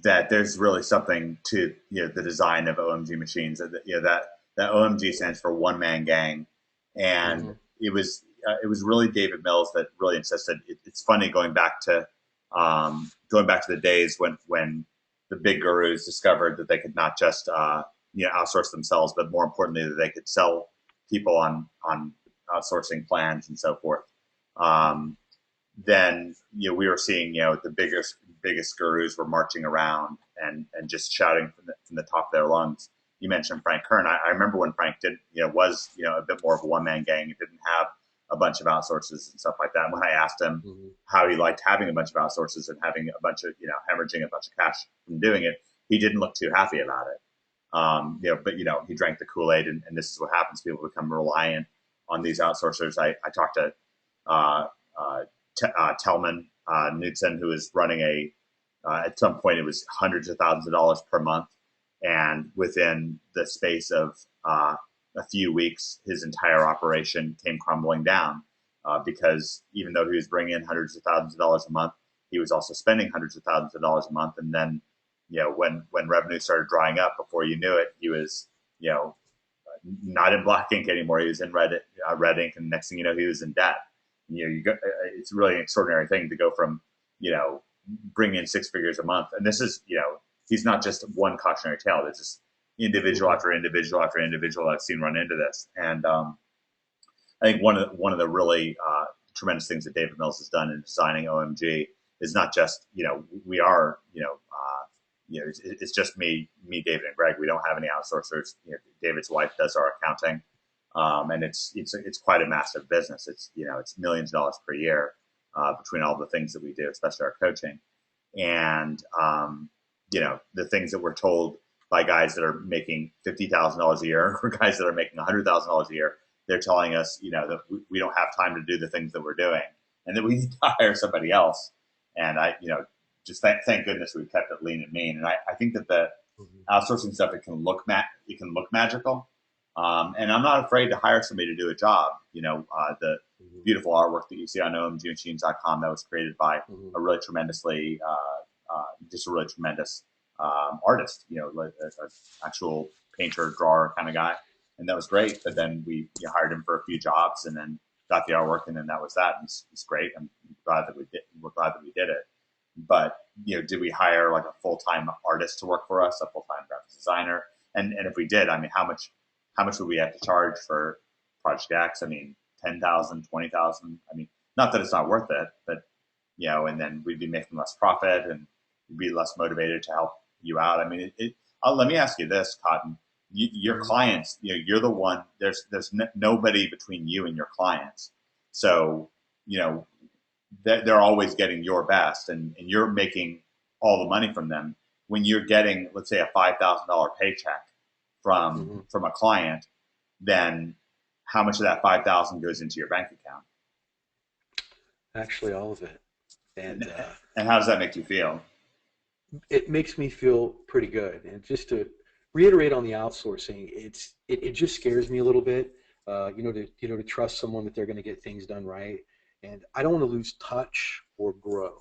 that there's really something to the design of OMG machines. That that OMG stands for one man gang, and Mm-hmm. it was really David Mills that really insisted. It's funny going back to the days when the big gurus discovered that they could not just outsource themselves, but more importantly that they could sell people on outsourcing plans and so forth. Um, then we were seeing the biggest gurus were marching around and just shouting from the top of their lungs. You mentioned Frank Kern. I remember when Frank did was a bit more of a one man gang. It didn't have a bunch of outsources and stuff like that. And when I asked him Mm-hmm. how he liked having a bunch of outsources and having a bunch of hemorrhaging a bunch of cash from doing it, he didn't look too happy about it. But he drank the Kool Aid, and this is what happens. People become reliant on these outsourcers. I talked to uh, uh, Telman Knudsen, who is running at some point it was hundreds of thousands of dollars per month, and within the space of a few weeks, his entire operation came crumbling down because even though he was bringing in hundreds of thousands of dollars a month, he was also spending hundreds of thousands of dollars a month, and then when revenue started drying up, before you knew it, he was you know not in black ink anymore. He was in red ink, and next thing you know, he was in debt. It's really an extraordinary thing to go from bring in six figures a month, and this is he's not just one cautionary tale. There's just individual Mm-hmm. after individual after individual I've seen run into this, and I think one of the really tremendous things that David Mills has done in designing OMG is not just we are it's just David, and Greg. We don't have any outsourcers. David's wife does our accounting, and it's quite a massive business. It's millions of dollars per year between all the things that we do, especially our coaching, and the things that we're told by guys that are making $50,000 a year or guys that are making $100,000 a year. They're telling us that we don't have time to do the things that we're doing, and that we need to hire somebody else. And just thank goodness we've kept it lean and mean. And I think that the Mm-hmm. outsourcing stuff, it can look magical, and I'm not afraid to hire somebody to do a job. The Mm-hmm. beautiful artwork that you see on omgmachines.com that was created by Mm-hmm. a really just a really tremendous artist. Like an actual painter, drawer kind of guy, and that was great. But then we hired him for a few jobs, and then got the artwork, and then that was that. And it's great. I'm glad that we did. We're glad that we did it. But did we hire like a full time artist to work for us, a full time graphic designer? And if we did, I mean, how much would we have to charge for Project X? I mean, 10,000, 20,000. I mean, not that it's not worth it, but and then we'd be making less profit, and we'd be less motivated to help you out. I mean, let me ask you this, Cotton. Your Mm-hmm. clients, you're the one. There's nobody between you and your clients, so you know they're always getting your best, and you're making all the money from them. When you're getting, let's say, a $5,000 paycheck Mm-hmm. from a client, then how much of that 5,000 goes into your bank account? Actually, all of it. And And how does that make you feel? it makes me feel pretty good. And just to reiterate on the outsourcing, it just scares me a little bit. To trust someone that they're going to get things done right, and I don't want to lose touch or grow.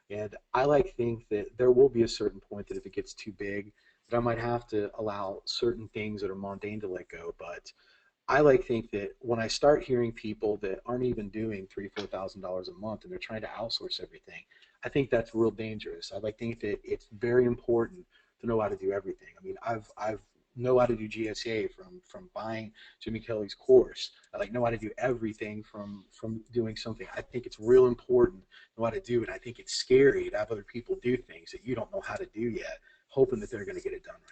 And I think that there will be a certain point that if it gets too big, that I might have to allow certain things that are mundane to let go. But think that when I start hearing people that aren't even doing $3,000, $4,000 a month and they're trying to outsource everything, I think that's real dangerous. Think that it's very important to know how to do everything. I mean, I've know how to do GSA from buying Jimmy Kelly's course. I like know how to do everything from doing something. I think it's real important to know how to do it. I think it's scary to have other people do things that you don't know how to do yet, hoping that they're going to get it done right.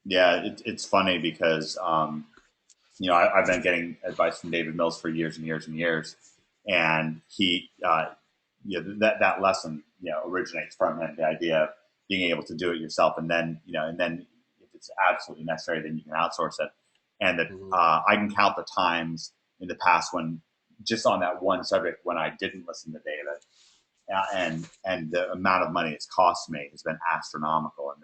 Yeah, it's funny because I've been getting advice from David Mills for years and years and years, and he that lesson originates from him, the idea of being able to do it yourself, and then if it's absolutely necessary, then you can outsource it. And that I can count the times in the past when just on that one subject when I didn't listen to David, and the amount of money it's cost me has been astronomical, and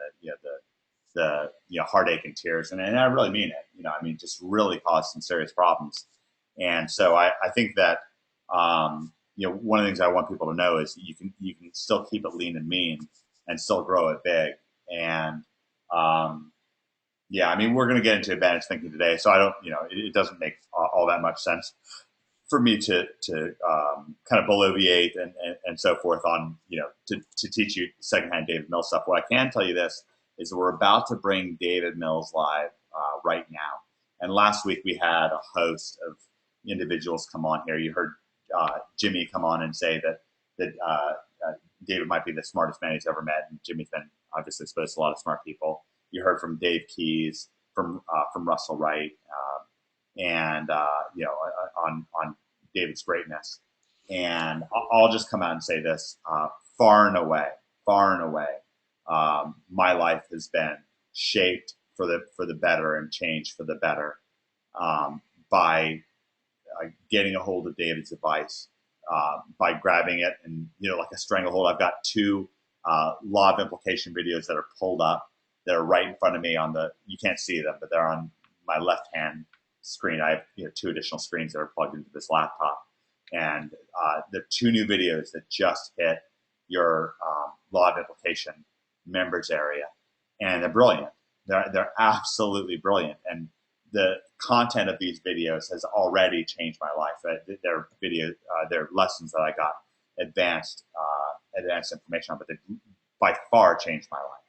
the heartache and tears, and I really mean it. I mean, just really caused some serious problems. And so I think that one of the things I want people to know is you can still keep it lean and mean and still grow it big. And I mean, we're going to get into advantage thinking today, so I don't, it doesn't make all that much sense for me to kind of bloviate and so forth on, to teach you secondhand David Mills stuff. What I can tell you this is that we're about to bring David Mills live right now. And last week we had a host of individuals come on here. You heard Jimmy come on and say that David might be the smartest man he's ever met, and Jimmy's been obviously exposed to a lot of smart people. You heard from Dave Keys, from Russell Wright, and on David's greatness. And I'll just come out and say this: far and away, my life has been shaped for the better and changed for the better by getting a hold of David's advice, by grabbing it and like a stranglehold. I've got two law of implication videos that are pulled up that are right in front of me you can't see them, but they're on my left hand screen. I have two additional screens that are plugged into this laptop, and the two new videos that just hit your law of implication members area, and they're brilliant. They're absolutely brilliant, and the content of these videos has already changed my life. They're lessons that I got advanced information on, but they by far changed my life,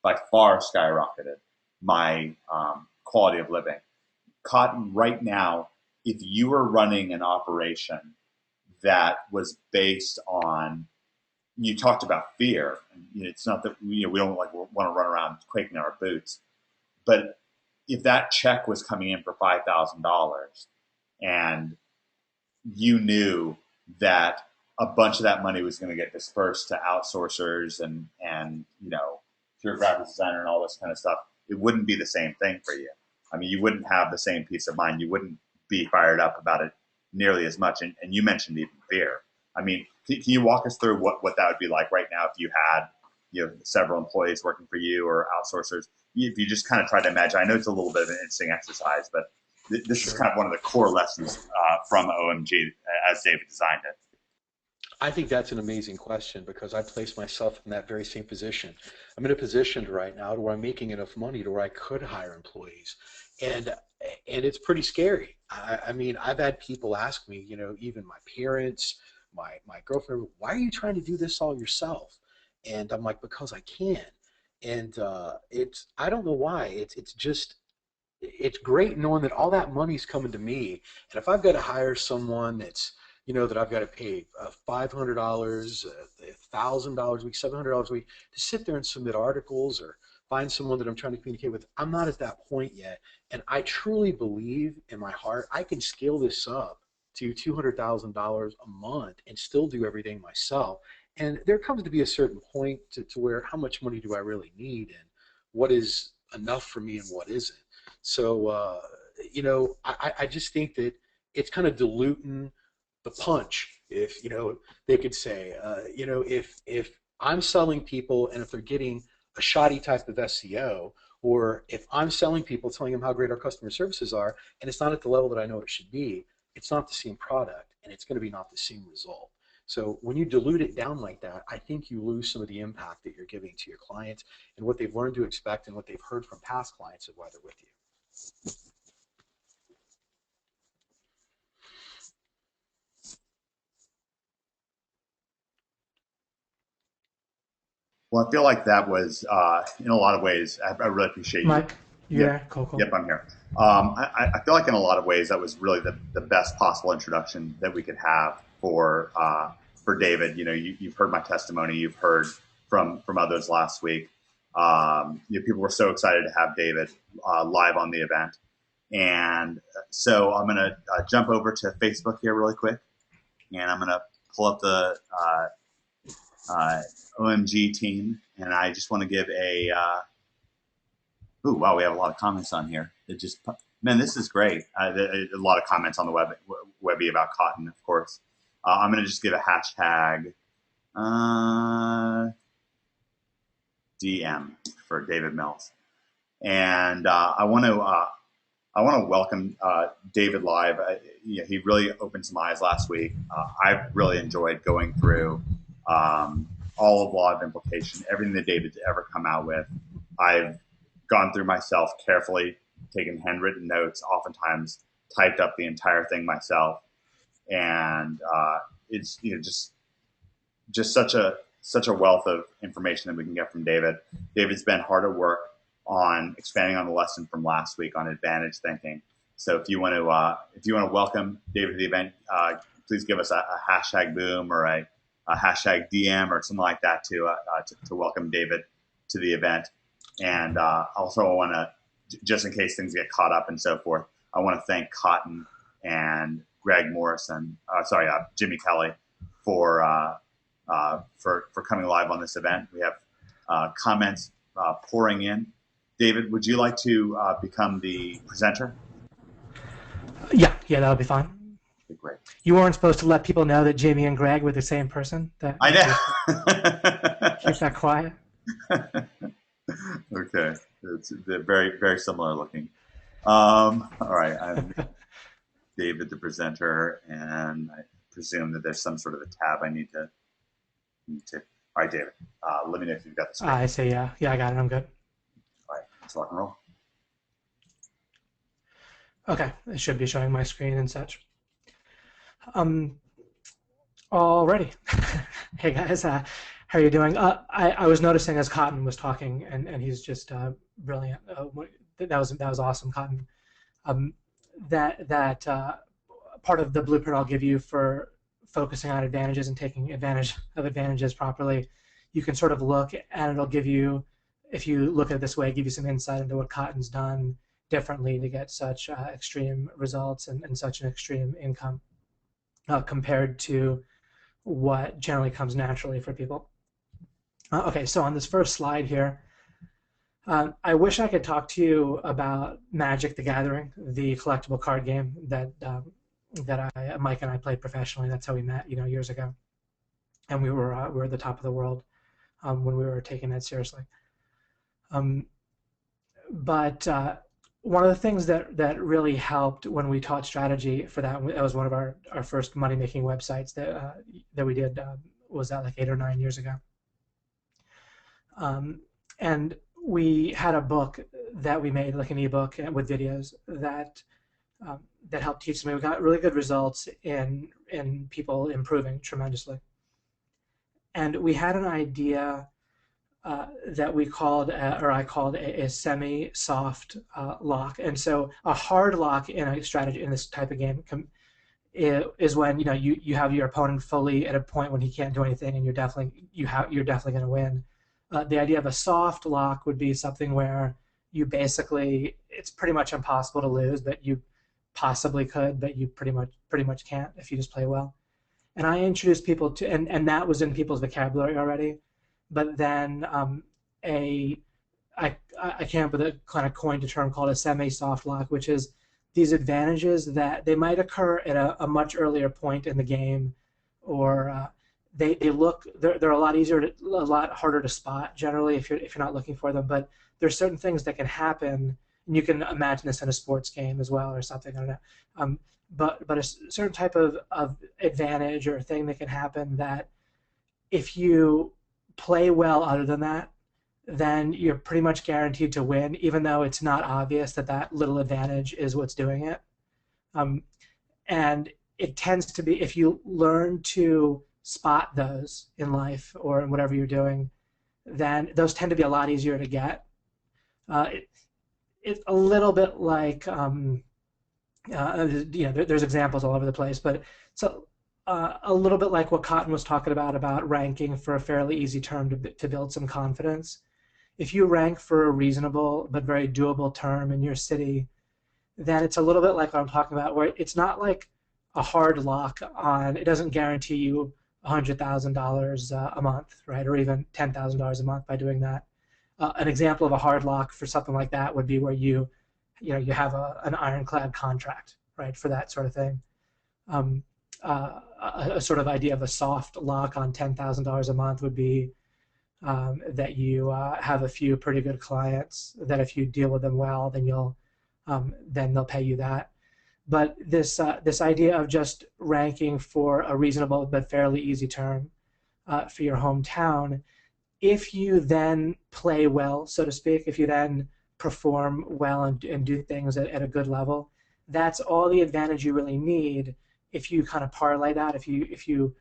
by far skyrocketed my quality of living. Cotton, right now, if you were running an operation that was based on, you talked about fear. It's not that we don't want to run around quaking in our boots, but if that check was coming in for $5,000 and you knew that a bunch of that money was going to get dispersed to outsourcers and to a graphic designer and all this kind of stuff, it wouldn't be the same thing for you. I mean, you wouldn't have the same peace of mind. You wouldn't be fired up about it nearly as much. And you mentioned even fear. I mean, can you walk us through what that would be like right now if you had several employees working for you or outsourcers? If you just kind of try to imagine, I know it's a little bit of an interesting exercise, but this is kind of one of the core lessons from OMG as David designed it. I think that's an amazing question because I place myself in that very same position. I'm in a position right now where I'm making enough money to where I could hire employees, and it's pretty scary. I mean, I've had people ask me, even my parents, my girlfriend, why are you trying to do this all yourself? And I'm like, because I can. And I don't know why. It's great knowing that all that money's coming to me, and if I've got to hire someone that's that I've got to pay $500, $1,000 a week, $700 a week to sit there and submit articles or find someone that I'm trying to communicate with. I'm not at that point yet, and I truly believe in my heart I can scale this up to $200,000 a month and still do everything myself. And there comes to be a certain point to where how much money do I really need and what is enough for me and what isn't. So, I just think that it's kind of diluting the punch, if they could say, if I'm selling people and if they're getting a shoddy type of SEO, or if I'm selling people, telling them how great our customer services are, and it's not at the level that I know it should be, it's not the same product, and it's going to be not the same result. So when you dilute it down like that, I think you lose some of the impact that you're giving to your clients and what they've learned to expect and what they've heard from past clients of why they're with you. Well, I feel like that was, in a lot of ways, I really appreciate Mike, You Yep. there? Cool, cool. Yep, I'm here. I feel like in a lot of ways that was really the best possible introduction that we could have for David. You know, you've heard my testimony. You've heard from others last week. People were so excited to have David live on the event. And so I'm going to jump over to Facebook here really quick. And I'm going to pull up the OMG team. And I just want to give a... ooh, wow, we have a lot of comments on here. It just, man, this is great. A lot of comments on the Webby about cotton, of course. I'm going to just give a hashtag DM for David Mills, and I want to welcome David live. He really opened some eyes last week. I've really enjoyed going through all of Law of Implication, everything that David's ever come out with. I've gone through myself carefully, taken handwritten notes, oftentimes typed up the entire thing myself, and it's just such a wealth of information that we can get from David. David's been hard at work on expanding on the lesson from last week on advantage thinking. So if you want to welcome David to the event, please give us a hashtag boom or a hashtag DM or something like that to welcome David to the event. And also, I want to, just in case things get caught up and so forth, I want to thank Cotton and Greg Morrison, Jimmy Kelly, for coming live on this event. We have comments pouring in. David, would you like to become the presenter? Yeah, that'll be fine. Okay, great. You weren't supposed to let people know that Jamie and Greg were the same person? I know. Keep that quiet. Okay, they're very, very similar looking. All right, I'm David, the presenter, and I presume that there's some sort of a tab I need to. All right, David, let me know if you've got the screen. I see. Yeah, I got it. I'm good. All right, let's rock and roll. Okay, it should be showing my screen and such. Alrighty. Hey guys, how are you doing? I was noticing as Cotton was talking, and he's just brilliant. That was awesome, Cotton. That part of the blueprint I'll give you for focusing on advantages and taking advantage of advantages properly, you can sort of look and it'll give you, if you look at it this way, give you some insight into what Cotton's done differently to get such extreme results and such an extreme income compared to what generally comes naturally for people. Okay, so on this first slide here, I wish I could talk to you about Magic: The Gathering, the collectible card game that Mike and I played professionally. That's how we met, years ago, and we were at the top of the world when we were taking that seriously. But one of the things that really helped when we taught strategy for that was one of our first money-making websites that we did, was that like 8 or 9 years ago. And we had a book that we made, like an ebook with videos that helped teach me. We got really good results in people improving tremendously. And we had an idea that we called, or I called, a semi-soft lock. And so a hard lock in a strategy in this type of game is when you have your opponent fully at a point when he can't do anything, and you're definitely going to win. The idea of a soft lock would be something where you basically, it's pretty much impossible to lose, but you possibly could, but you pretty much can't if you just play well. And I introduced people to, and that was in people's vocabulary already. But then I came up with a kind of coined a term called a semi-soft lock, which is these advantages that they might occur at a much earlier point in the game, or they're a lot harder to spot generally if you're not looking for them. But there's certain things that can happen, and you can imagine this in a sports game as well or something. I don't know. But a certain type of advantage or thing that can happen that if you play well other than that, then you're pretty much guaranteed to win, even though it's not obvious that little advantage is what's doing it. And it tends to be, if you learn to spot those in life or in whatever you're doing, then those tend to be a lot easier to get. it's a little bit like there's examples all over the place, but so a little bit like what Cotton was talking about ranking for a fairly easy term to build some confidence. If you rank for a reasonable but very doable term in your city, then it's a little bit like what I'm talking about, where it's not like a hard lock on, it doesn't guarantee you $100,000 a month, right, or even $10,000 a month by doing that. An example of a hard lock for something like that would be where you have an ironclad contract, right, for that sort of thing. A sort of idea of a soft lock on $10,000 a month would be that you have a few pretty good clients that if you deal with them well, then they'll pay you that. But this idea of just ranking for a reasonable but fairly easy term for your hometown, if you then play well, so to speak, if you then perform well and do things at a good level, that's all the advantage you really need. If you kind of parlay that, if you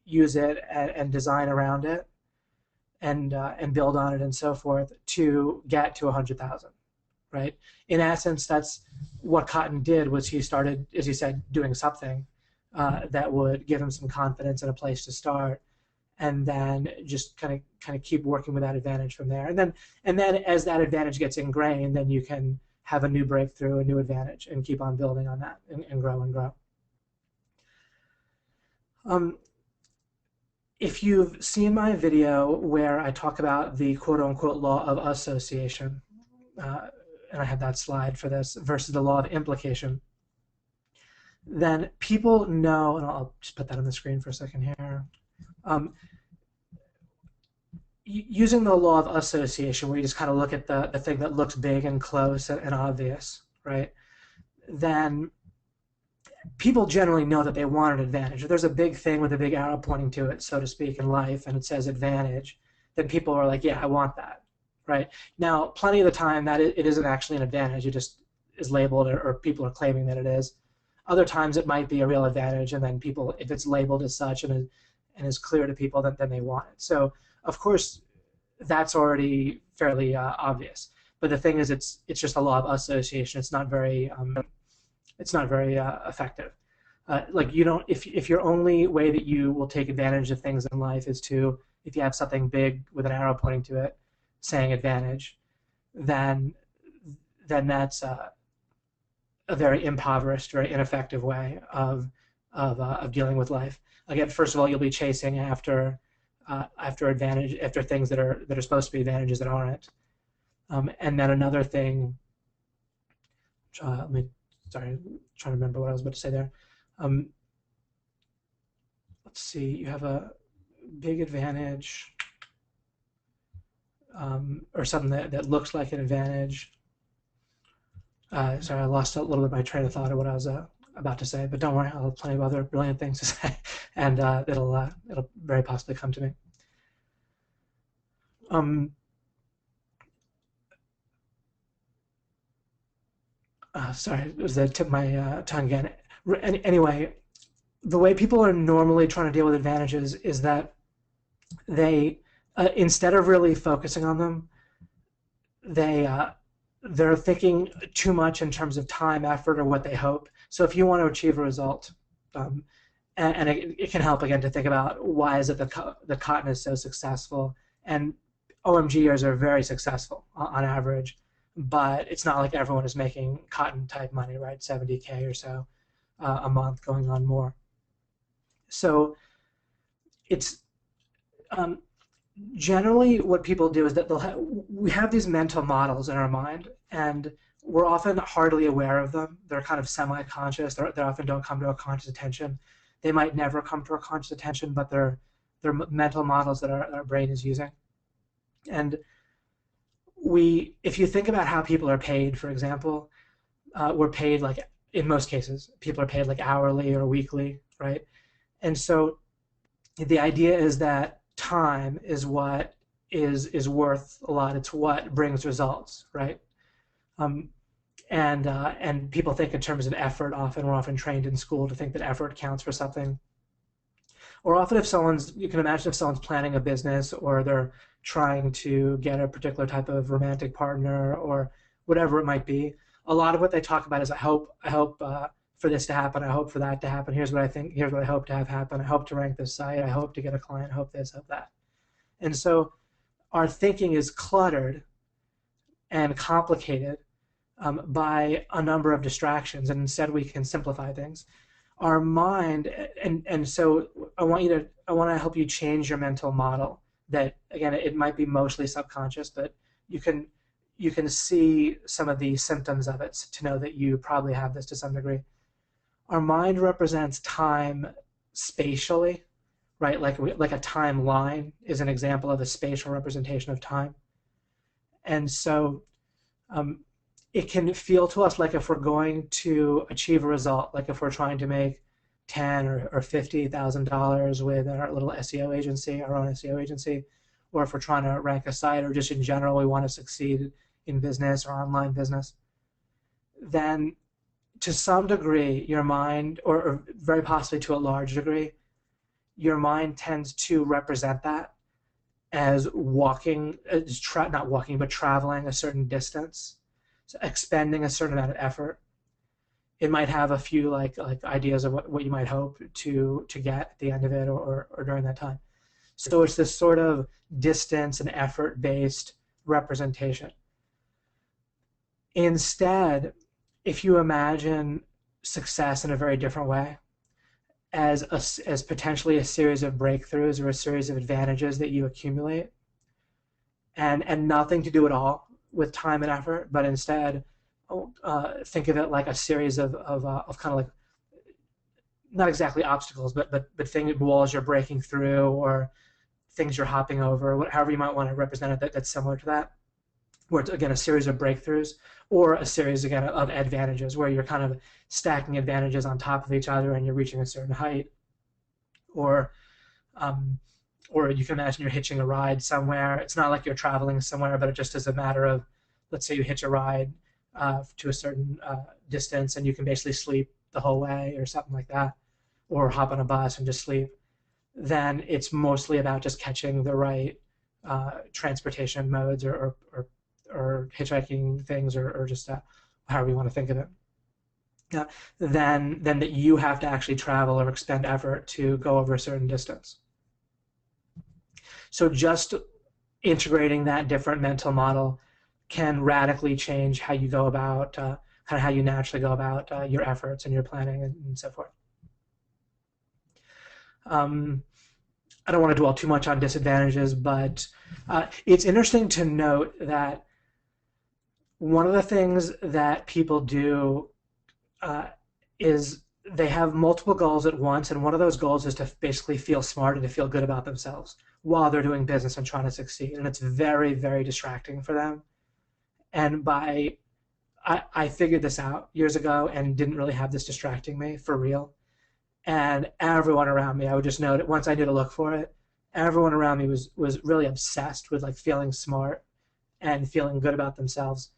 use it and design around it and build on it and so forth to get to 100,000, right? In essence, that's what Cotton did. Was he started, as he said, doing something that would give him some confidence and a place to start, and then just kind of keep working with that advantage from there. And then as that advantage gets ingrained, then you can have a new breakthrough, a new advantage, and keep on building on that and grow and grow. If you've seen my video where I talk about the quote-unquote law of association, and I have that slide for this, versus the law of implication, then people know, and I'll just put that on the screen for a second here, using the law of association, where you just kind of look at the thing that looks big and close and obvious, right? Then people generally know that they want an advantage. If there's a big thing with a big arrow pointing to it, so to speak, in life, and it says advantage, then people are like, yeah, I want that, right? Now, plenty of the time that it isn't actually an advantage. It just is labeled, or people are claiming that it is. Other times it might be a real advantage, and then people, if it's labeled as such and is clear to people, then they want it. So, of course, that's already fairly obvious. But the thing is, it's just a law of association. It's not very effective. Like you don't, if your only way that you will take advantage of things in life is to, if you have something big with an arrow pointing to it, saying advantage, then that's a very impoverished, very ineffective way of dealing with life. Again, first of all, you'll be chasing after advantage, after things that are supposed to be advantages that aren't. And then another thing, sorry, I'm trying to remember what I was about to say there. Let's see, you have a big advantage, or something that looks like an advantage. Sorry, I lost a little bit of my train of thought of what I was about to say, but don't worry, I'll have plenty of other brilliant things to say, and it'll very possibly come to me. Sorry, it was the tip of my tongue again. Anyway, the way people are normally trying to deal with advantages is that they, instead of really focusing on them, they're thinking too much in terms of time, effort, or what they hope. So if you want to achieve a result, and it can help, again, to think about why is it that Cotton is so successful. And OMGers are very successful on average, but it's not like everyone is making Cotton-type money, right? 70K or so a month, going on more. So it's generally what people do is that we have these mental models in our mind, and we're often hardly aware of them. They're kind of semi-conscious. They often don't come to our conscious attention. They might never come to our conscious attention, but they're mental models that our brain is using. And if you think about how people are paid, for example, we're paid, like, in most cases, people are paid like hourly or weekly, right? And so the idea is that time is what is worth a lot. It's what brings results, right? And people think in terms of effort often. We're often trained in school to think that effort counts for something. Or often you can imagine if someone's planning a business or they're trying to get a particular type of romantic partner or whatever it might be, a lot of what they talk about is I hope for this to happen, I hope for that to happen, here's what I think, here's what I hope to have happen, I hope to rank this site, I hope to get a client, hope this, hope that. And so our thinking is cluttered and complicated by a number of distractions, and instead we can simplify things. Our mind, and so I want to help you change your mental model. That again, it might be mostly subconscious, but you can see some of the symptoms of it to know that you probably have this to some degree. Our mind represents time spatially, right? Like a timeline is an example of a spatial representation of time, and so it can feel to us like if we're going to achieve a result, like if we're trying to make $10,000 or $50,000 with our little SEO agency, our own SEO agency, or if we're trying to rank a site, or just in general we want to succeed in business or online business, then to some degree your mind, or very possibly to a large degree, your mind tends to represent that as not walking, but traveling a certain distance, so expending a certain amount of effort. It might have a few like ideas of what you might hope to get at the end of it or during that time. So it's this sort of distance and effort-based representation. Instead, if you imagine success in a very different way, as potentially a series of breakthroughs or a series of advantages that you accumulate, and nothing to do at all with time and effort, but instead think of it like a series of kind of like, not exactly obstacles, but walls you're breaking through, or things you're hopping over, however you might want to represent it, that's similar to that, where it's again a series of breakthroughs, or a series again of advantages, where you're kind of stacking advantages on top of each other and you're reaching a certain height. Or you can imagine you're hitching a ride somewhere. It's not like you're traveling somewhere, but it just is a matter of, let's say you hitch a ride to a certain distance, and you can basically sleep the whole way or something like that, or hop on a bus and just sleep. Then it's mostly about just catching the right transportation modes, or hitchhiking things, or just however you want to think of it. Then that you have to actually travel or expend effort to go over a certain distance. So just integrating that different mental model can radically change how you go about, kind of how you naturally go about your efforts and your planning and so forth. I don't want to dwell too much on disadvantages, but it's interesting to note that one of the things that people do is they have multiple goals at once, and one of those goals is to basically feel smart and to feel good about themselves while they're doing business and trying to succeed, and it's very, very distracting for them. And I figured this out years ago and didn't really have this distracting me for real. And everyone around me, I would just note it once I knew to look for it, everyone around me was really obsessed with like feeling smart and feeling good about themselves.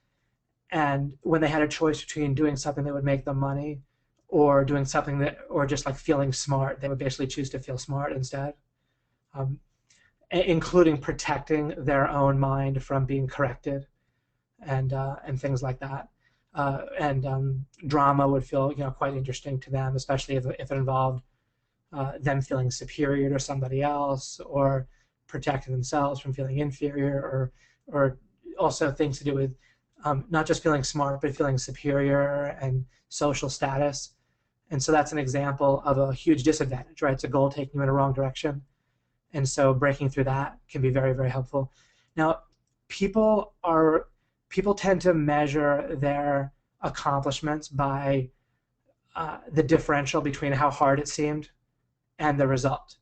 And when they had a choice between doing something that would make them money or doing something that, or just like feeling smart, they would basically choose to feel smart instead, including protecting their own mind from being corrected and things like that. Drama would feel quite interesting to them, especially if it involved them feeling superior to somebody else, or protecting themselves from feeling inferior, or also things to do with not just feeling smart, but feeling superior and social status. And so that's an example of a huge disadvantage, right? It's a goal taking you in a wrong direction. And so breaking through that can be very, very helpful. Now, people tend to measure their accomplishments by the differential between how hard it seemed and the result,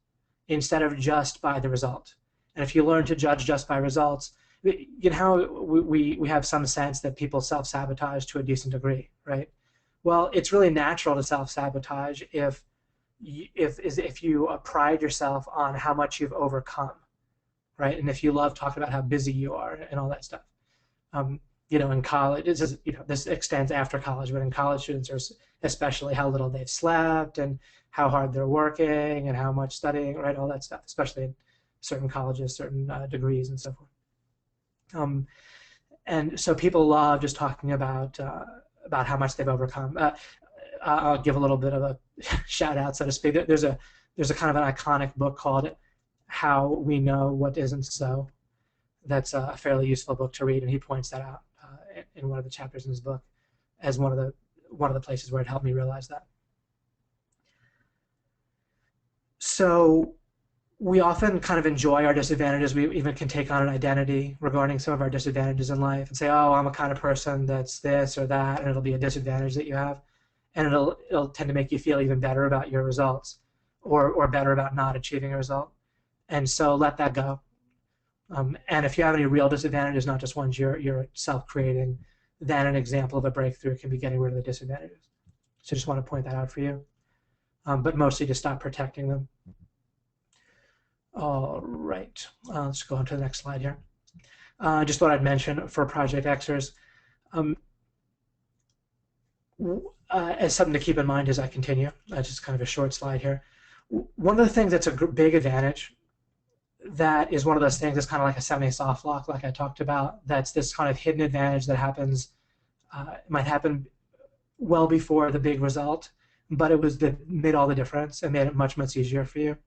instead of just by the result. And if you learn to judge just by results, you know how we have some sense that people self-sabotage to a decent degree, right? Well, it's really natural to self-sabotage if you pride yourself on how much you've overcome, right? And if you love talking about how busy you are and all that stuff. in college, this extends after college, but in college students are especially how little they've slept and how hard they're working and how much studying, right? All that stuff, especially in certain colleges, certain degrees and so forth. And so people love just talking about how much they've overcome. I'll give a little bit of a shout out, so to speak. There's a kind of an iconic book called "How We Know What Isn't So." That's a fairly useful book to read, and he points that out in one of the chapters in his book as one of the places where it helped me realize that. So we often kind of enjoy our disadvantages. We even can take on an identity regarding some of our disadvantages in life and say, oh, I'm a kind of person that's this or that, and it'll be a disadvantage that you have. And it'll tend to make you feel even better about your results or better about not achieving a result. And so let that go. And if you have any real disadvantages, not just ones you're self-creating, then an example of a breakthrough can be getting rid of the disadvantages. So just want to point that out for you. But mostly to stop protecting them. All right, let's go on to the next slide here. Just thought I'd mention for Project Xers, as something to keep in mind as I continue, just kind of a short slide here. One of the things that's a big advantage, that is one of those things that's kind of like a semi-soft lock, like I talked about, that's this kind of hidden advantage that happens, might happen well before the big result, but it was made all the difference and made it much, much easier for you.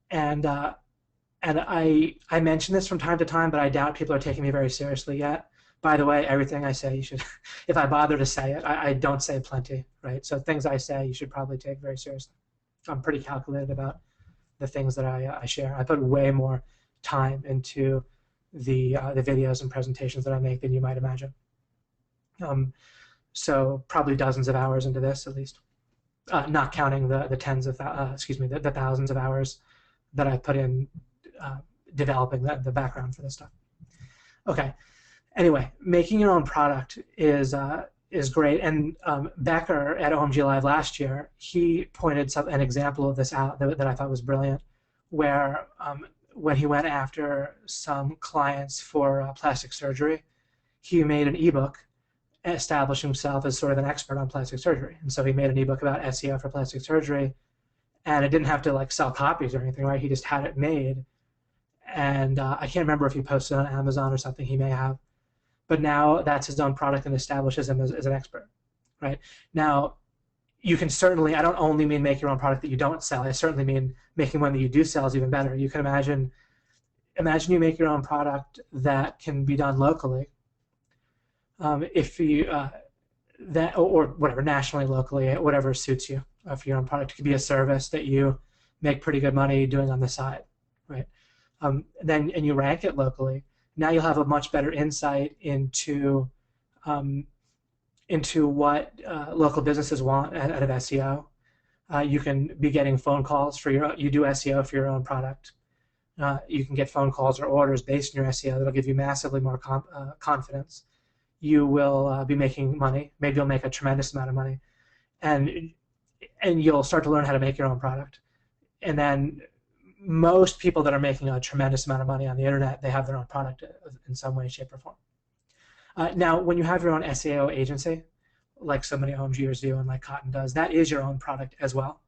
And I mention this from time to time, but I doubt people are taking me very seriously yet. By the way, everything I say, you should, if I bother to say it, I don't say plenty, right? So things I say, you should probably take very seriously. I'm pretty calculated about the things that I share. I put way more time into the videos and presentations that I make than you might imagine. So probably dozens of hours into this at least, not counting the thousands of hours that I put in developing the background for this stuff. Okay. Anyway, making your own product is great. And Becker at OMG Live last year, he pointed an example of this out that I thought was brilliant, where when he went after some clients for plastic surgery, he made an ebook establishing himself as sort of an expert on plastic surgery. And so he made an ebook about SEO for plastic surgery, and it didn't have to like sell copies or anything, right? He just had it made. And I can't remember if he posted on Amazon or something, he may have. But now that's his own product and establishes him as an expert, right? Now, you can certainly, I don't only mean make your own product that you don't sell. I certainly mean making one that you do sell is even better. You can imagine you make your own product that can be done locally. If you, or whatever, nationally, locally, whatever suits you for your own product. It could be a service that you make pretty good money doing on the side, right? And you rank it locally. Now you'll have a much better insight into what local businesses want out of SEO. You can be getting phone calls you do SEO for your own product. You can get phone calls or orders based on your SEO. That'll give you massively more confidence. You will be making money. Maybe you'll make a tremendous amount of money, and you'll start to learn how to make your own product. And then most people that are making a tremendous amount of money on the internet, they have their own product in some way, shape, or form. Now, when you have your own SEO agency, like so many OMGers do and like Cotton does, that is your own product as well.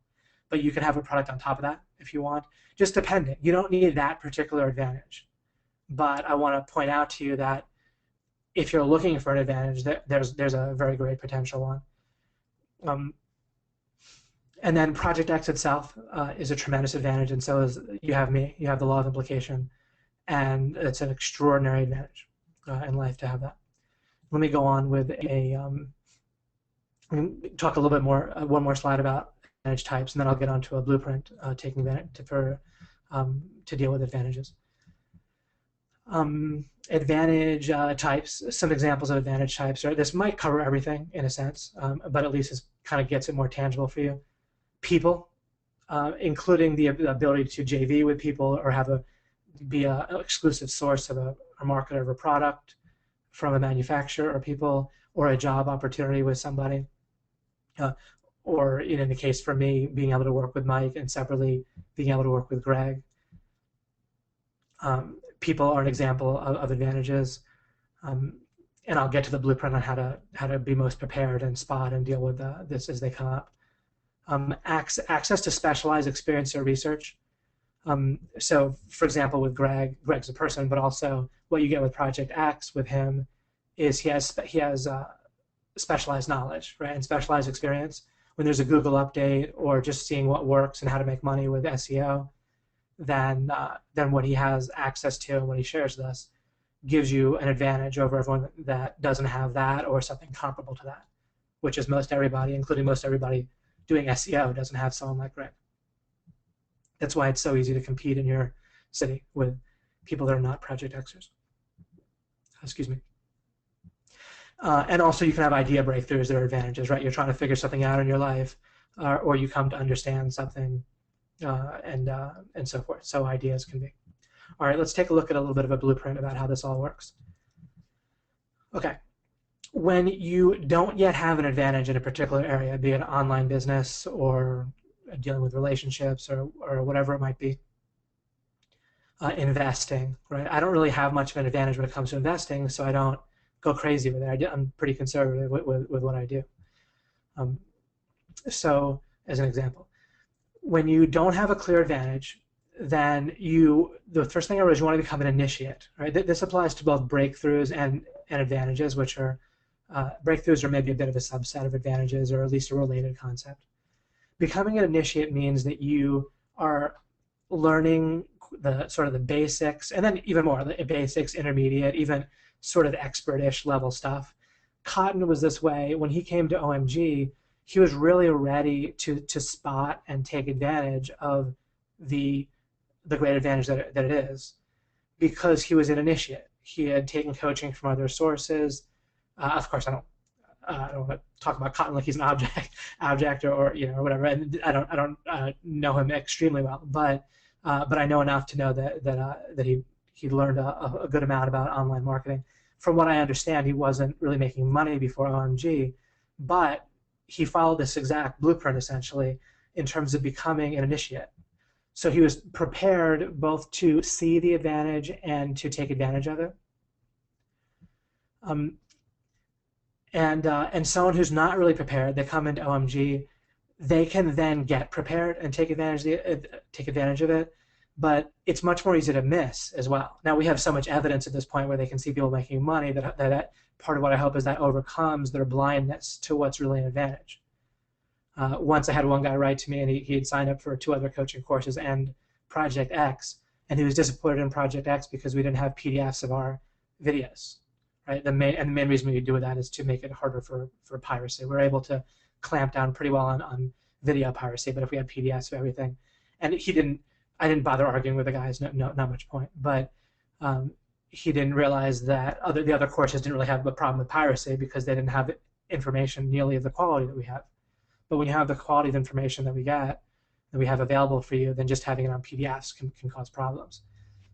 But you can have a product on top of that if you want, just depending. You don't need that particular advantage. But I want to point out to you that if you're looking for an advantage, there's a very great potential one. And then Project X itself is a tremendous advantage, and so is you have me. You have the law of implication, and it's an extraordinary advantage in life to have that. Let me go on with talk a little bit more, one more slide about advantage types, and then I'll get onto a blueprint taking advantage to deal with advantages. Advantage types, some examples of advantage types. Right? This might cover everything in a sense, but at least it kind of gets it more tangible for you. People, including the ability to JV with people or be an exclusive source of a market of a product from a manufacturer or people, or a job opportunity with somebody, or in the case for me, being able to work with Mike and separately being able to work with Greg. People are an example of advantages. and I'll get to the blueprint on how to be most prepared and spot and deal with this as they come up. Access to specialized experience or research. So, for example, with Greg's a person, but also what you get with Project X with him is he has specialized knowledge, right, and specialized experience. When there's a Google update or just seeing what works and how to make money with SEO, then what he has access to and what he shares with us gives you an advantage over everyone that doesn't have that or something comparable to that, which is most everybody, including most everybody doing SEO, doesn't have someone like Greg. That's why it's so easy to compete in your city with people that are not Project Xers. Excuse me. And also you can have idea breakthroughs that are advantages, right? You're trying to figure something out in your life, or you come to understand something, and so forth. So ideas can be. All right, let's take a look at a little bit of a blueprint about how this all works. Okay. When you don't yet have an advantage in a particular area, be it online business or dealing with relationships or whatever it might be, investing, right? I don't really have much of an advantage when it comes to investing, so I don't go crazy with it. I'm pretty conservative with what I do. So, as an example, when you don't have a clear advantage, then the first thing is you want to become an initiate, right? This applies to both breakthroughs and advantages, which are breakthroughs are maybe a bit of a subset of advantages, or at least a related concept. Becoming an initiate means that you are learning the sort of the basics, and then even more, the basics, intermediate, even sort of expert-ish level stuff. Cotton was this way. When he came to OMG, he was really ready to spot and take advantage of the great advantage that it is, because he was an initiate. He had taken coaching from other sources. Of course, I don't want to talk about Cotton like he's an object or whatever. And I don't know him extremely well, but I know enough to know that he learned a good amount about online marketing. From what I understand, he wasn't really making money before OMG, but he followed this exact blueprint essentially in terms of becoming an initiate. So he was prepared both to see the advantage and to take advantage of it. And someone who's not really prepared, they come into OMG, they can then get prepared and take advantage of it, but it's much more easy to miss as well. Now we have so much evidence at this point where they can see people making money that part of what I hope is that overcomes their blindness to what's really an advantage. Once I had one guy write to me, and he had signed up for 2 other coaching courses and Project X, and he was disappointed in Project X because we didn't have PDFs of our videos. Right? The main reason we do that is to make it harder for piracy. We're able to clamp down pretty well on video piracy, but if we had PDFs of everything, and I didn't bother arguing with the guys, not much point, but he didn't realize that the other courses didn't really have a problem with piracy because they didn't have information nearly of the quality that we have. But when you have the quality of information that we get, that we have available for you, then just having it on PDFs can cause problems.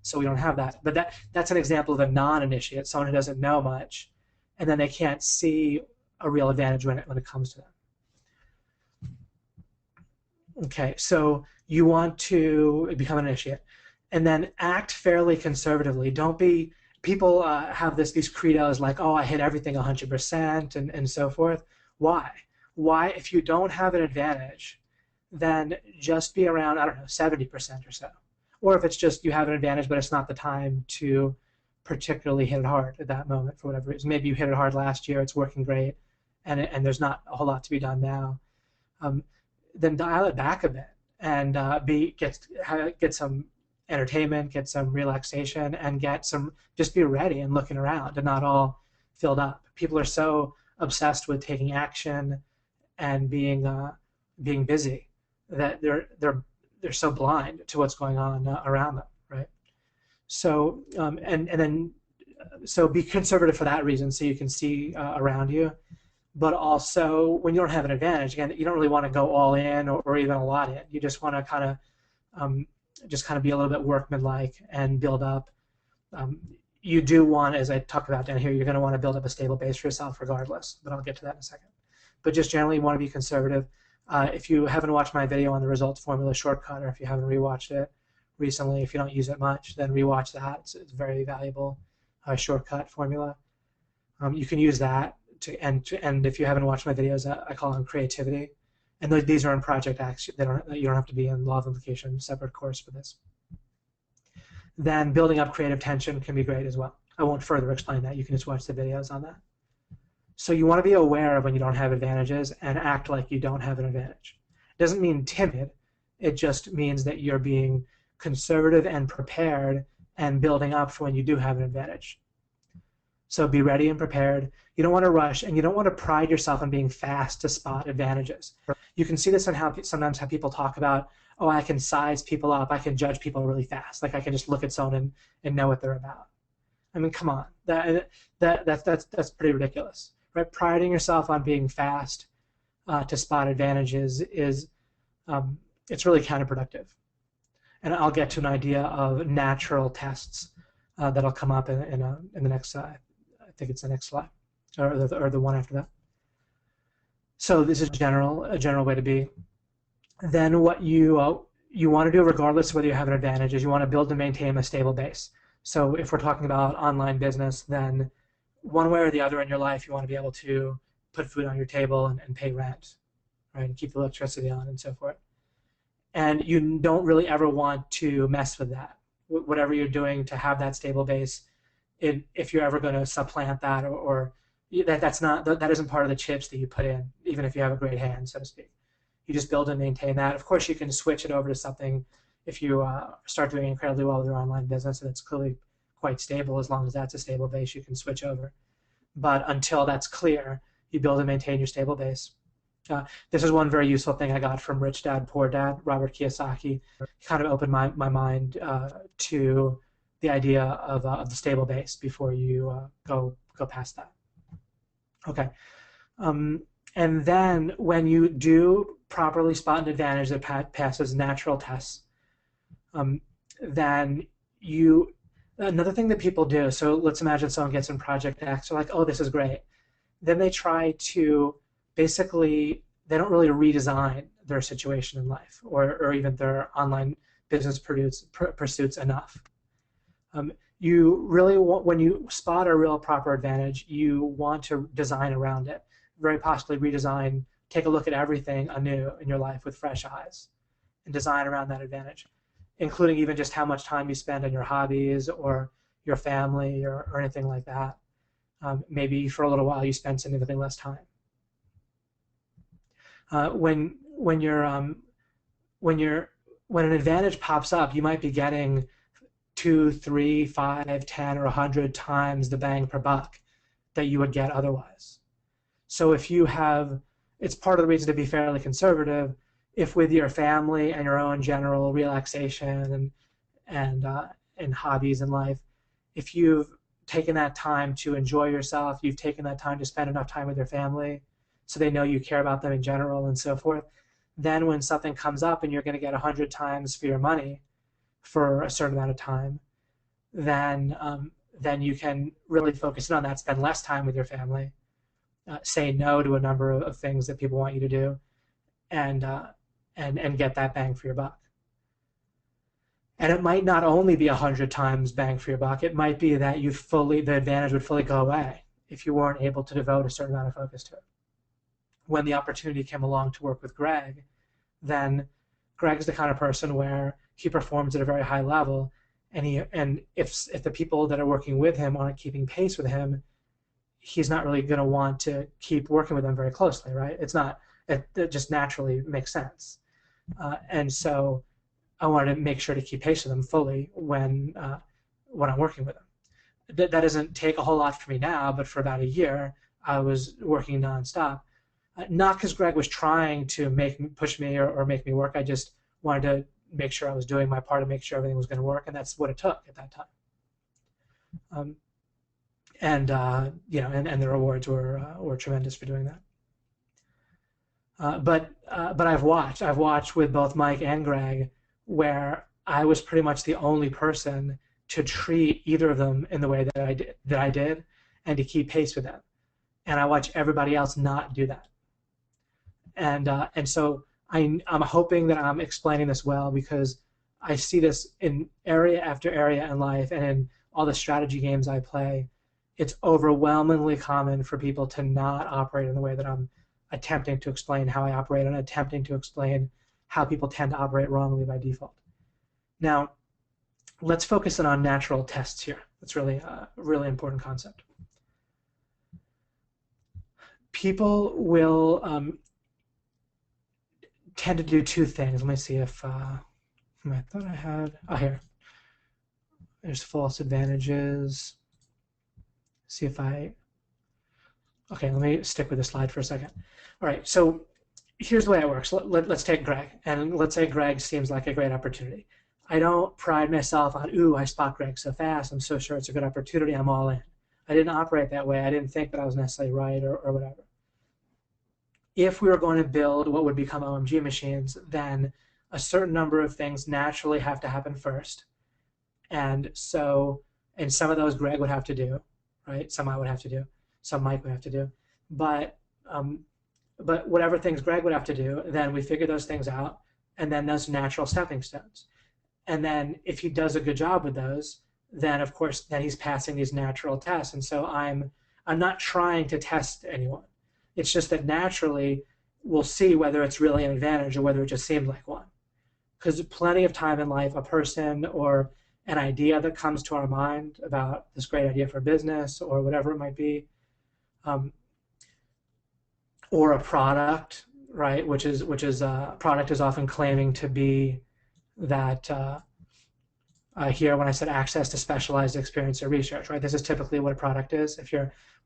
So we don't have that. But that's an example of a non-initiate, someone who doesn't know much, and then they can't see a real advantage when it comes to them. Okay, so you want to become an initiate, and then act fairly conservatively. Don't be, people have these credos like, oh, I hit everything 100% and so forth. Why? If you don't have an advantage, then just be around, I don't know, 70% or so. Or if it's just you have an advantage, but it's not the time to particularly hit it hard at that moment for whatever reason. Maybe you hit it hard last year, it's working great, and there's not a whole lot to be done now. Then dial it back a bit and get some entertainment, get some relaxation, and just be ready and looking around and not all filled up. People are so obsessed with taking action and being busy that they're so blind to what's going on around them, right? So so be conservative for that reason, so you can see around you. But also, when you don't have an advantage, again, you don't really want to go all in or even a lot in. You just want to kind of be a little bit workmanlike and build up. You do want, as I talk about down here, you're going to want to build up a stable base for yourself regardless. But I'll get to that in a second. But just generally, you want to be conservative. If you haven't watched my video on the results formula shortcut, or if you haven't rewatched it recently, if you don't use it much, then rewatch that. It's a very valuable shortcut formula. You can use that and if you haven't watched my videos, I call them creativity. And these are in Project X. You don't have to be in law of implication, separate course for this. Then building up creative tension can be great as well. I won't further explain that. You can just watch the videos on that. So you want to be aware of when you don't have advantages and act like you don't have an advantage. It doesn't mean timid. It just means that you're being conservative and prepared and building up for when you do have an advantage. So be ready and prepared. You don't want to rush, and you don't want to pride yourself on being fast to spot advantages. You can see this in how sometimes how people talk about, oh, I can size people up, I can judge people really fast. Like I can just look at someone and know what they're about. I mean, come on, that's pretty ridiculous, right? Priding yourself on being fast to spot advantages is it's really counterproductive. And I'll get to an idea of natural tests that'll come up in the next I think it's the next slide, or the one after that. So this is a general way to be. Then what you want to do, regardless of whether you have an advantage, is you want to build and maintain a stable base. So if we're talking about online business, then one way or the other in your life, you want to be able to put food on your table and pay rent, right, and keep the electricity on and so forth. And you don't really ever want to mess with that. Whatever you're doing to have that stable base, if you're ever going to supplant that or that isn't part of the chips that you put in, even if you have a great hand, so to speak. You just build and maintain that. Of course, you can switch it over to something if you start doing incredibly well with your online business and it's clearly quite stable. As long as that's a stable base, you can switch over. But until that's clear, you build and maintain your stable base. This is one very useful thing I got from Rich Dad, Poor Dad, Robert Kiyosaki. He kind of opened my mind to the idea of the stable base before you go past that. Okay. And then when you do properly spot an advantage that passes natural tests, then another thing that people do, so let's imagine someone gets in Project X, they're like, oh, this is great. Then they try to basically, they don't really redesign their situation in life or even their online business pursuits enough. You really want, when you spot a real proper advantage, you want to design around it, very possibly redesign, take a look at everything anew in your life with fresh eyes and design around that advantage, including even just how much time you spend on your hobbies or your family or anything like that. Maybe for a little while you spend significantly less time. When an advantage pops up, you might be getting 2, 3, 5, 10, or 100 times the bang per buck that you would get otherwise. So if you have, it's part of the reason to be fairly conservative. If with your family and your own general relaxation and hobbies in life, if you've taken that time to enjoy yourself, you've taken that time to spend enough time with your family so they know you care about them in general and so forth, then when something comes up and you're going to get 100 times for your money for a certain amount of time, then you can really focus in on that, spend less time with your family, say no to a number of things that people want you to do, and get that bang for your buck. And it might not only be 100 times bang for your buck. It might be that the advantage would fully go away if you weren't able to devote a certain amount of focus to it. When the opportunity came along to work with Greg, then Greg's the kind of person where he performs at a very high level, and if the people that are working with him aren't keeping pace with him, he's not really going to want to keep working with them very closely, right? It just naturally makes sense. And so I wanted to make sure to keep pace with them fully when I'm working with them. That doesn't take a whole lot for me now, but for about a year, I was working nonstop. Not because Greg was trying to push me or make me work. I just wanted to make sure I was doing my part to make sure everything was going to work, and that's what it took at that time. And the rewards were tremendous for doing that. But I've watched with both Mike and Greg where I was pretty much the only person to treat either of them in the way that I did, and to keep pace with them. And I watch everybody else not do that. And so I'm hoping that I'm explaining this well, because I see this in area after area in life and in all the strategy games I play. it's overwhelmingly common for people to not operate in the way that I'm attempting to explain how I operate and attempting to explain how people tend to operate wrongly by default. Now, let's focus in on natural tests here. That's really a really important concept. People will tend to do two things. Let me see if I thought I had. Oh, here. There's false advantages. See if I. Okay, let me stick with the slide for a second. All right, so here's the way it works. Let's take Greg, and let's say Greg seems like a great opportunity. I don't pride myself on, ooh, I spot Greg so fast, I'm so sure it's a good opportunity, I'm all in. I didn't operate that way. I didn't think that I was necessarily right or whatever. If we were going to build what would become OMG machines, then a certain number of things naturally have to happen first. And some of those Greg would have to do, right? Some I would have to do, some Mike would have to do. But whatever things Greg would have to do, then we figure those things out, and then those natural stepping stones. And then if he does a good job with those, then of course, then he's passing these natural tests. And so I'm not trying to test anyone. It's just that naturally we'll see whether it's really an advantage or whether it just seemed like one. Because plenty of time in life, a person or an idea that comes to our mind about this great idea for business or whatever it might be, or a product, right? Which is product is often claiming to be that here when I said access to specialized experience or research, right? This is typically what a product is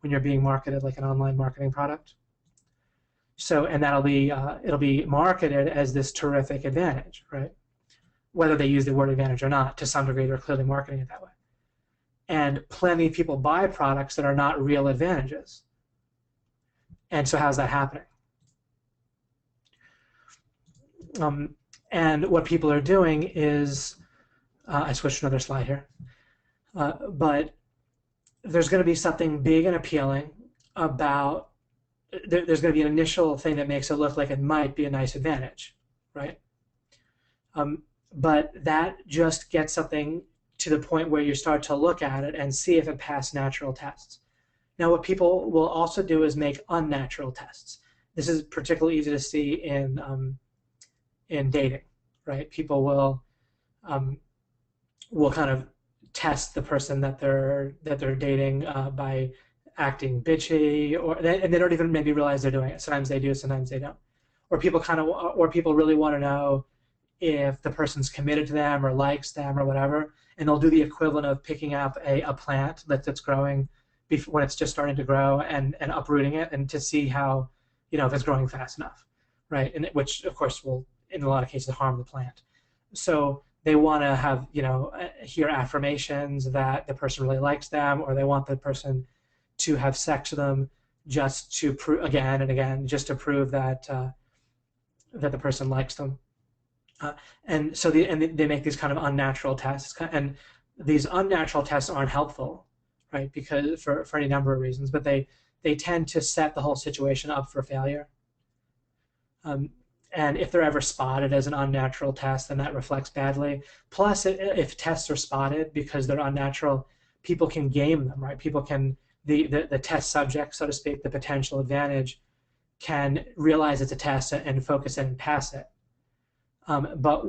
when you're being marketed like an online marketing product. So, and that'll be it'll be marketed as this terrific advantage, right? Whether they use the word advantage or not, to some degree, they're clearly marketing it that way. And plenty of people buy products that are not real advantages. And so how's that happening? And what people are doing is, I switched to another slide here, but there's going to be something big and appealing about, there's going to be an initial thing that makes it look like it might be a nice advantage, right? But that just gets something to the point where you start to look at it and see if it passed natural tests. Now, what people will also do is make unnatural tests. This is particularly easy to see in dating, right? People will kind of test the person that they're dating by acting bitchy, and they don't even maybe realize they're doing it. Sometimes they do, sometimes they don't. Or people really want to know if the person's committed to them or likes them or whatever, and they'll do the equivalent of picking up a plant that's growing when it's just starting to grow and uprooting it, and to see how, if it's growing fast enough, right? And which of course will in a lot of cases harm the plant. So they want to have, hear affirmations that the person really likes them, or they want the person to have sex with them just to prove again and again, just to prove that that the person likes them. And so they make these kind of unnatural tests, and these unnatural tests aren't helpful, right? Because for any number of reasons, but they tend to set the whole situation up for failure. And if they're ever spotted as an unnatural test, then that reflects badly. Plus, if tests are spotted because they're unnatural, people can game them, right? People can, the test subject, so to speak, the potential advantage, can realize it's a test and focus in and pass it. But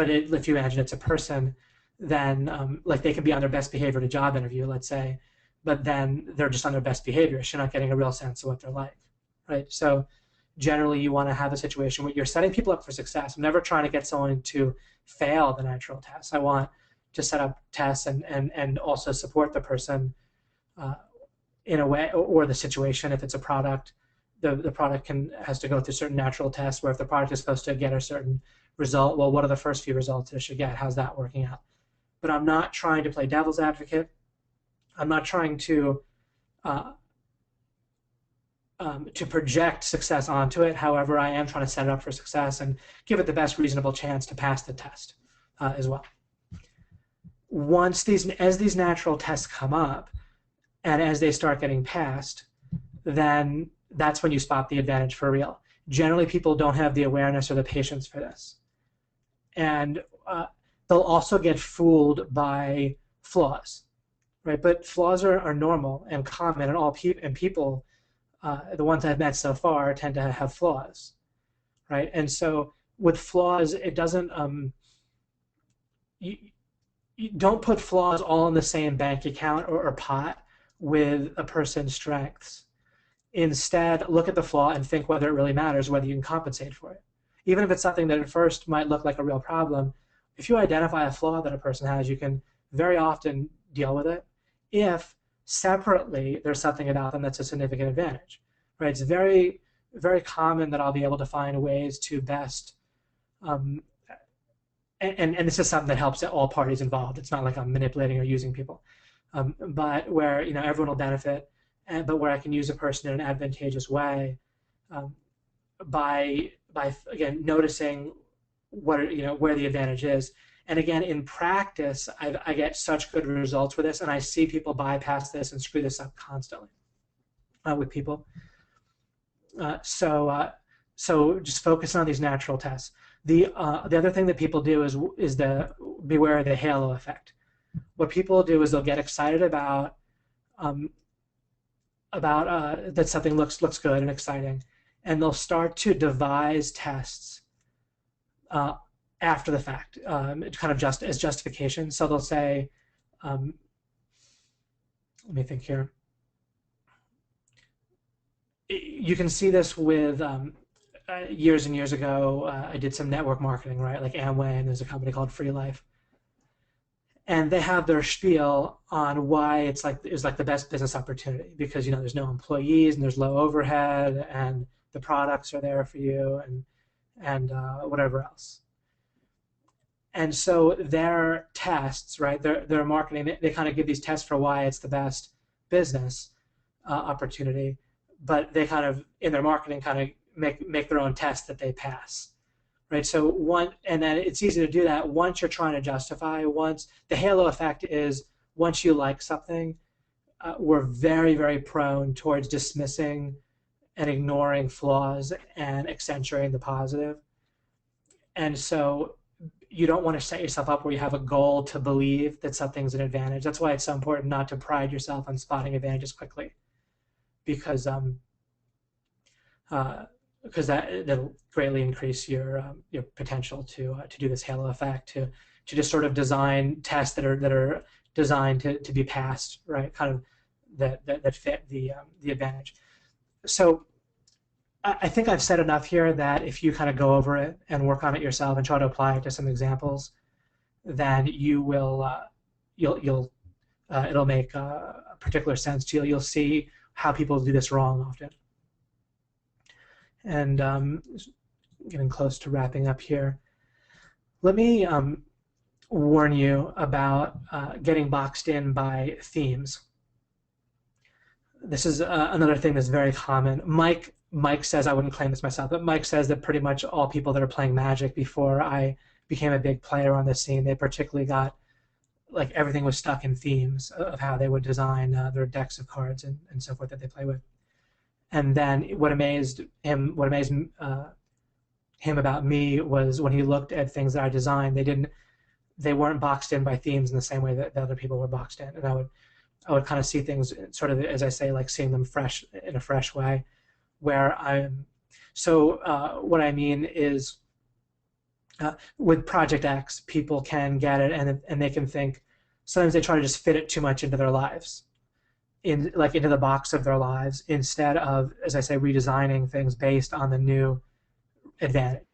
if you imagine it's a person, then like they can be on their best behavior at a job interview, let's say, but then they're just on their best behavior. So you're not getting a real sense of what they're like, right? So generally you want to have a situation where you're setting people up for success. I'm never trying to get someone to fail the natural tests. I want to set up tests and also support the person in a way, or the situation. If it's a product, the product has to go through certain natural tests, where if the product is supposed to get a certain result, well, what are the first few results it should get? How's that working out? But I'm not trying to play devil's advocate. I'm not trying to project success onto it. However, I am trying to set it up for success and give it the best reasonable chance to pass the test as well. As these natural tests come up, and as they start getting passed, then that's when you spot the advantage for real. Generally, people don't have the awareness or the patience for this. And they'll also get fooled by flaws, right? But flaws are normal and common, and people, the ones I've met so far, tend to have flaws, right? And so with flaws, it doesn't you don't put flaws all in the same bank account or pot with a person's strengths. Instead, look at the flaw and think whether it really matters, whether you can compensate for it. Even if it's something that at first might look like a real problem, if you identify a flaw that a person has, you can very often deal with it if separately there's something about them that's a significant advantage, right? It's very, very common that I'll be able to find ways to best, and this is something that helps all parties involved. It's not like I'm manipulating or using people, but where everyone will benefit, but where I can use a person in an advantageous way by again noticing what where the advantage is. And again, in practice, I get such good results with this, and I see people bypass this and screw this up constantly with people. So just focusing on these natural tests. The other thing that people do is beware of the halo effect. What people do is they'll get excited about that something looks good and exciting, and they'll start to devise tests after the fact, kind of just as justification. So they'll say, let me think here. You can see this with years and years ago. I did some network marketing, right? Like Amway, and there's a company called Free Life, and they have their spiel on why it's like the best business opportunity because there's no employees and there's low overhead and the products are there for you and whatever else. And so their tests, right? Their marketing, they kind of give these tests for why it's the best business opportunity, but they kind of in their marketing kind of make their own tests that they pass. Right, so and then it's easy to do that once you're trying to justify. Once the halo effect is, once you like something, we're very, very prone towards dismissing and ignoring flaws and accentuating the positive. And so you don't want to set yourself up where you have a goal to believe that something's an advantage. That's why it's so important not to pride yourself on spotting advantages quickly, because that'll greatly increase your potential to do this halo effect, to just sort of design tests that are designed to be passed, right? Kind of that fit the advantage. So I think I've said enough here that if you kind of go over it and work on it yourself and try to apply it to some examples, then you will it'll make particular sense to you. You'll see how people do this wrong often. And getting close to wrapping up here. Let me warn you about getting boxed in by themes. This is another thing that's very common. Mike says, I wouldn't claim this myself, but Mike says that pretty much all people that are playing Magic before I became a big player on the scene, they particularly got, like, everything was stuck in themes of how they would design their decks of cards and so forth that they play with. And then what amazed him about me was when he looked at things that I designed, they weren't boxed in by themes in the same way that the other people were boxed in. And I would kind of see things sort of, as I say, like seeing them fresh in a fresh way. What I mean is with Project X, people can get it and they can think, sometimes they try to just fit it too much into their lives. Into the box of their lives, instead of, as I say, redesigning things based on the new advantage.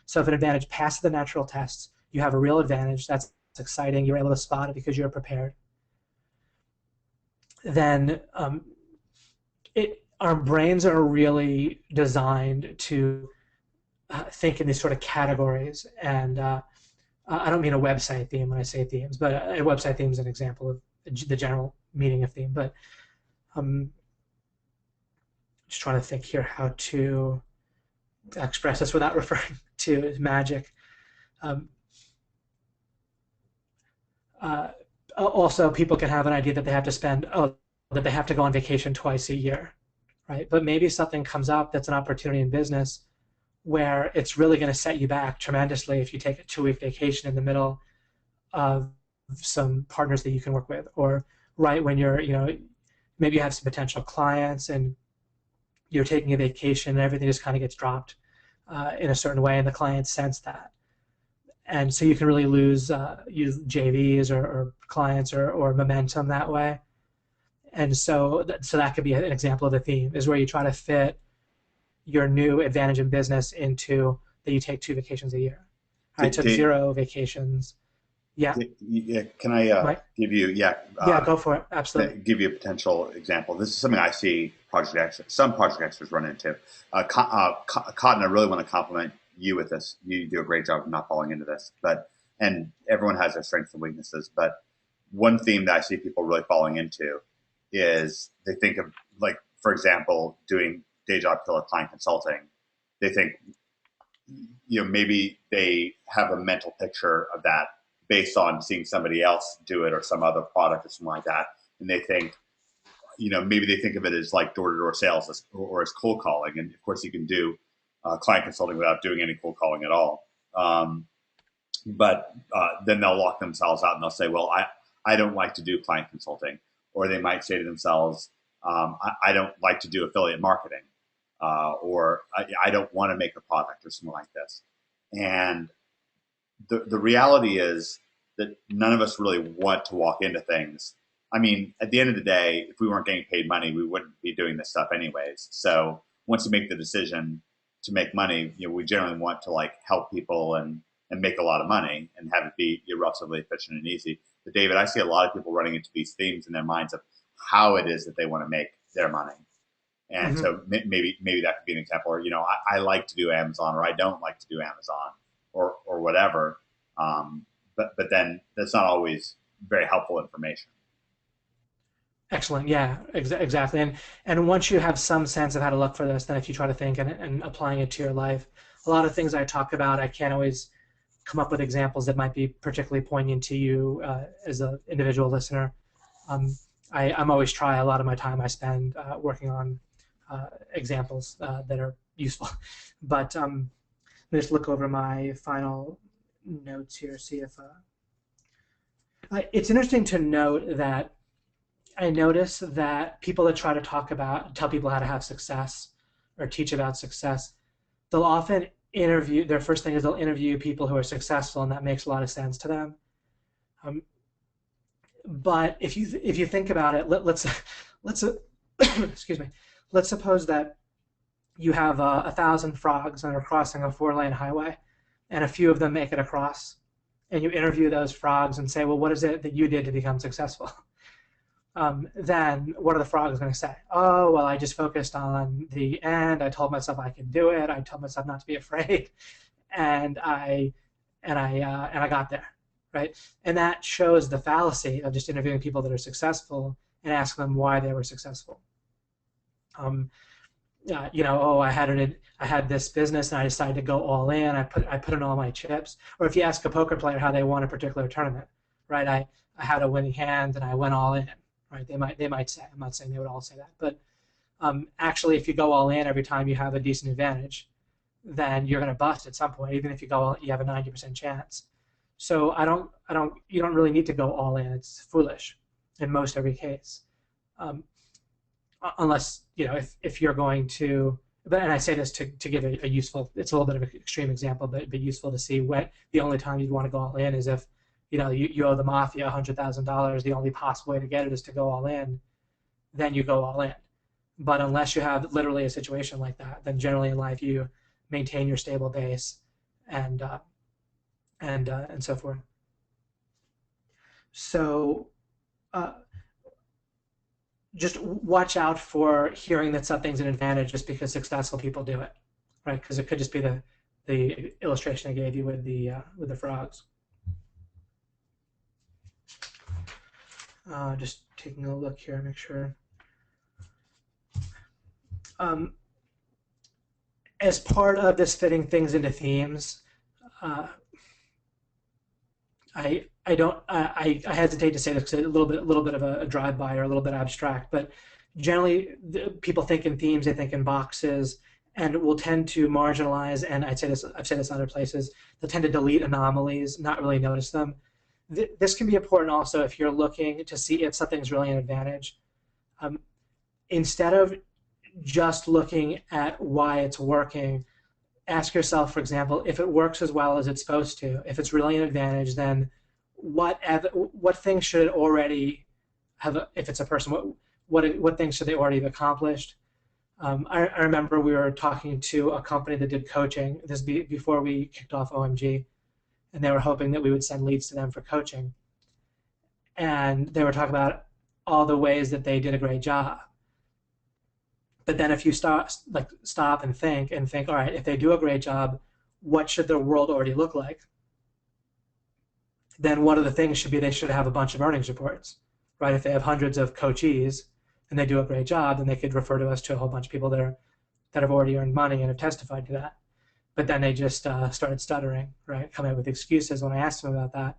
So if an advantage passes the natural tests, you have a real advantage. That's exciting. You're able to spot it because you're prepared. Then our brains are really designed to think in these sort of categories. And I don't mean a website theme when I say themes, but a website theme is an example of the general meaning of theme. But just trying to think here how to express this without referring to Magic. Also, people can have an idea that they have to that they have to go on vacation twice a year, right? But maybe something comes up that's an opportunity in business where it's really going to set you back tremendously if you take a 2-week vacation in the middle of some partners that you can work with, or right when you're, maybe you have some potential clients and you're taking a vacation and everything just kind of gets dropped in a certain way, and the clients sense that. And so you can really use JVs or clients or momentum that way. And so that could be an example of the theme, is where you try to fit your new advantage in business into that you take 2 vacations a year. I took 0 vacations. Yeah. Can I give you? Yeah, go for it. Absolutely. Give you a potential example. This is something I see some project experts run into. Cotton, I really want to compliment you with this. You do a great job of not falling into this, and everyone has their strengths and weaknesses. But one theme that I see people really falling into is they think of, like, for example, doing day job killer client consulting. They think, maybe they have a mental picture of that based on seeing somebody else do it or some other product or something like that. And they think, maybe they think of it as like door-to-door sales or as cold calling. And of course you can do client consulting without doing any cold calling at all. But then they'll lock themselves out and they'll say, well, I don't like to do client consulting. Or they might say to themselves, I don't like to do affiliate marketing. Or I don't want to make a product or something like this. And the reality is that none of us really want to walk into things. I mean, at the end of the day, if we weren't getting paid money, we wouldn't be doing this stuff anyways. So once you make the decision to make money, we generally want to help people and make a lot of money and have it be relatively efficient and easy. But David, I see a lot of people running into these themes in their minds of how it is that they want to make their money. And so maybe that could be an example. Or, I like to do Amazon, or I don't like to do Amazon, or whatever. But then that's not always very helpful information. Excellent. Yeah, exactly. And once you have some sense of how to look for this, then if you try to think and applying it to your life, a lot of things I talk about, I can't always come up with examples that might be particularly poignant to you as an individual listener. I'm always try a lot of my time I spend working on examples that are useful. But let me just look over my final notes here, see if it's interesting to note that I notice that people that try to tell people how to have success or teach about success, they'll often their first thing is they'll interview people who are successful, and that makes a lot of sense to them. But if you think about it, let's excuse me. Let's suppose that you have 1,000 frogs and are crossing a 4-lane highway, and a few of them make it across, and you interview those frogs and say, well, what is it that you did to become successful? Then what are the frogs going to say? Oh, well, I just focused on the end. I told myself I could do it. I told myself not to be afraid, and I got there, right? And that shows the fallacy of just interviewing people that are successful and ask them why they were successful. I had this business and I decided to go all in. I put in all my chips. Or if you ask a poker player how they won a particular tournament, right? I had a winning hand and I went all in, right? They might say. I'm not saying they would all say that, but actually, if you go all in every time you have a decent advantage, then you're going to bust at some point. Even if you have a 90% chance. So you don't really need to go all in. It's foolish in most every case. Unless, if you're going to, and I say this to give a useful, it's a little bit of an extreme example, but useful to see when the only time you'd want to go all in is if, you owe the mafia $100,000, the only possible way to get it is to go all in, then you go all in. But unless you have literally a situation like that, then generally in life you maintain your stable base and so forth. So, just watch out for hearing that something's an advantage just because successful people do it, right? Because it could just be the illustration I gave you with the frogs. Just taking a look here, make sure. As part of this fitting things into themes, I hesitate to say this because it's a little bit of a drive-by or a little bit abstract, but generally people think in themes, they think in boxes, and will tend to marginalize, and I've said this other places, they'll tend to delete anomalies, not really notice them. This can be important also if you're looking to see if something's really an advantage. Instead of just looking at why it's working, ask yourself, for example, if it works as well as it's supposed to, if it's really an advantage, then what things should it already have? If it's a person, what things should they already have accomplished? I remember we were talking to a company that did coaching. This before we kicked off OMG, and they were hoping that we would send leads to them for coaching. And they were talking about all the ways that they did a great job. But then if you stop and think, all right, if they do a great job, what should their world already look like? Then one of the things should be they should have a bunch of earnings reports, right? If they have hundreds of coachees and they do a great job, then they could refer to us to a whole bunch of people that have already earned money and have testified to that. But then they just started stuttering, right? Coming up with excuses when I asked them about that.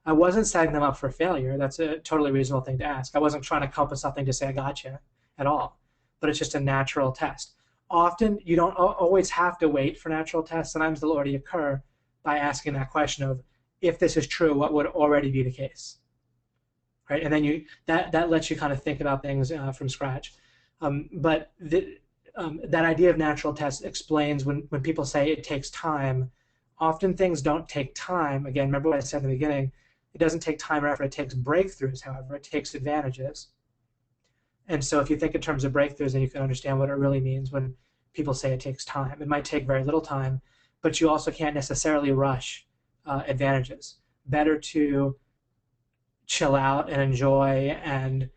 I wasn't setting them up for failure. That's a totally reasonable thing to ask. I wasn't trying to come up with something to say I got you at all. But it's just a natural test. Often, you don't always have to wait for natural tests. Sometimes they'll already occur by asking that question of, if this is true, what would already be the case? Right? And then that lets you kind of think about things from scratch. But that idea of natural tests explains when people say it takes time, often things don't take time. Again, remember what I said in the beginning, it doesn't take time or effort, it takes breakthroughs, however, it takes advantages. And so if you think in terms of breakthroughs, then you can understand what it really means when people say it takes time. It might take very little time, but you also can't necessarily rush advantages. Better to chill out and enjoy and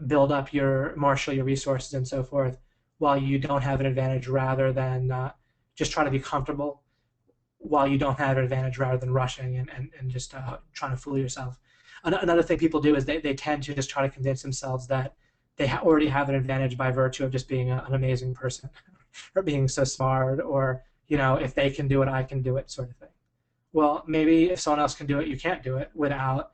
build up marshal your resources and so forth while you don't have an advantage, rather than just try to be comfortable while you don't have an advantage, rather than rushing and just trying to fool yourself. Another thing people do is they tend to just try to convince themselves that they already have an advantage by virtue of just being an amazing person or being so smart, or, if they can do it, I can do it, sort of thing. Well, maybe if someone else can do it, you can't do it without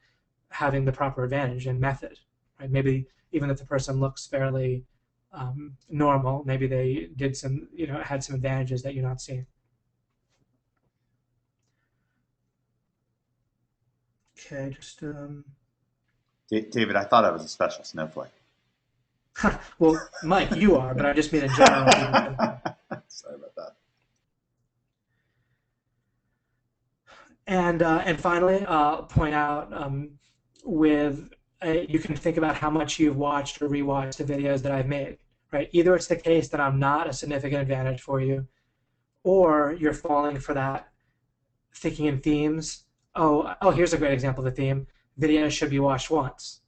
having the proper advantage and method, right? Maybe even if the person looks fairly normal, maybe they did had some advantages that you're not seeing. Okay, just David, I thought I was a special snowflake. well, Mike, you are, but I just mean in general. Sorry about that. And finally, I'll point out you can think about how much you've watched or rewatched the videos that I've made, right? Either it's the case that I'm not a significant advantage for you, or you're falling for that thinking in themes. Oh, here's a great example of a theme. Videos should be watched once,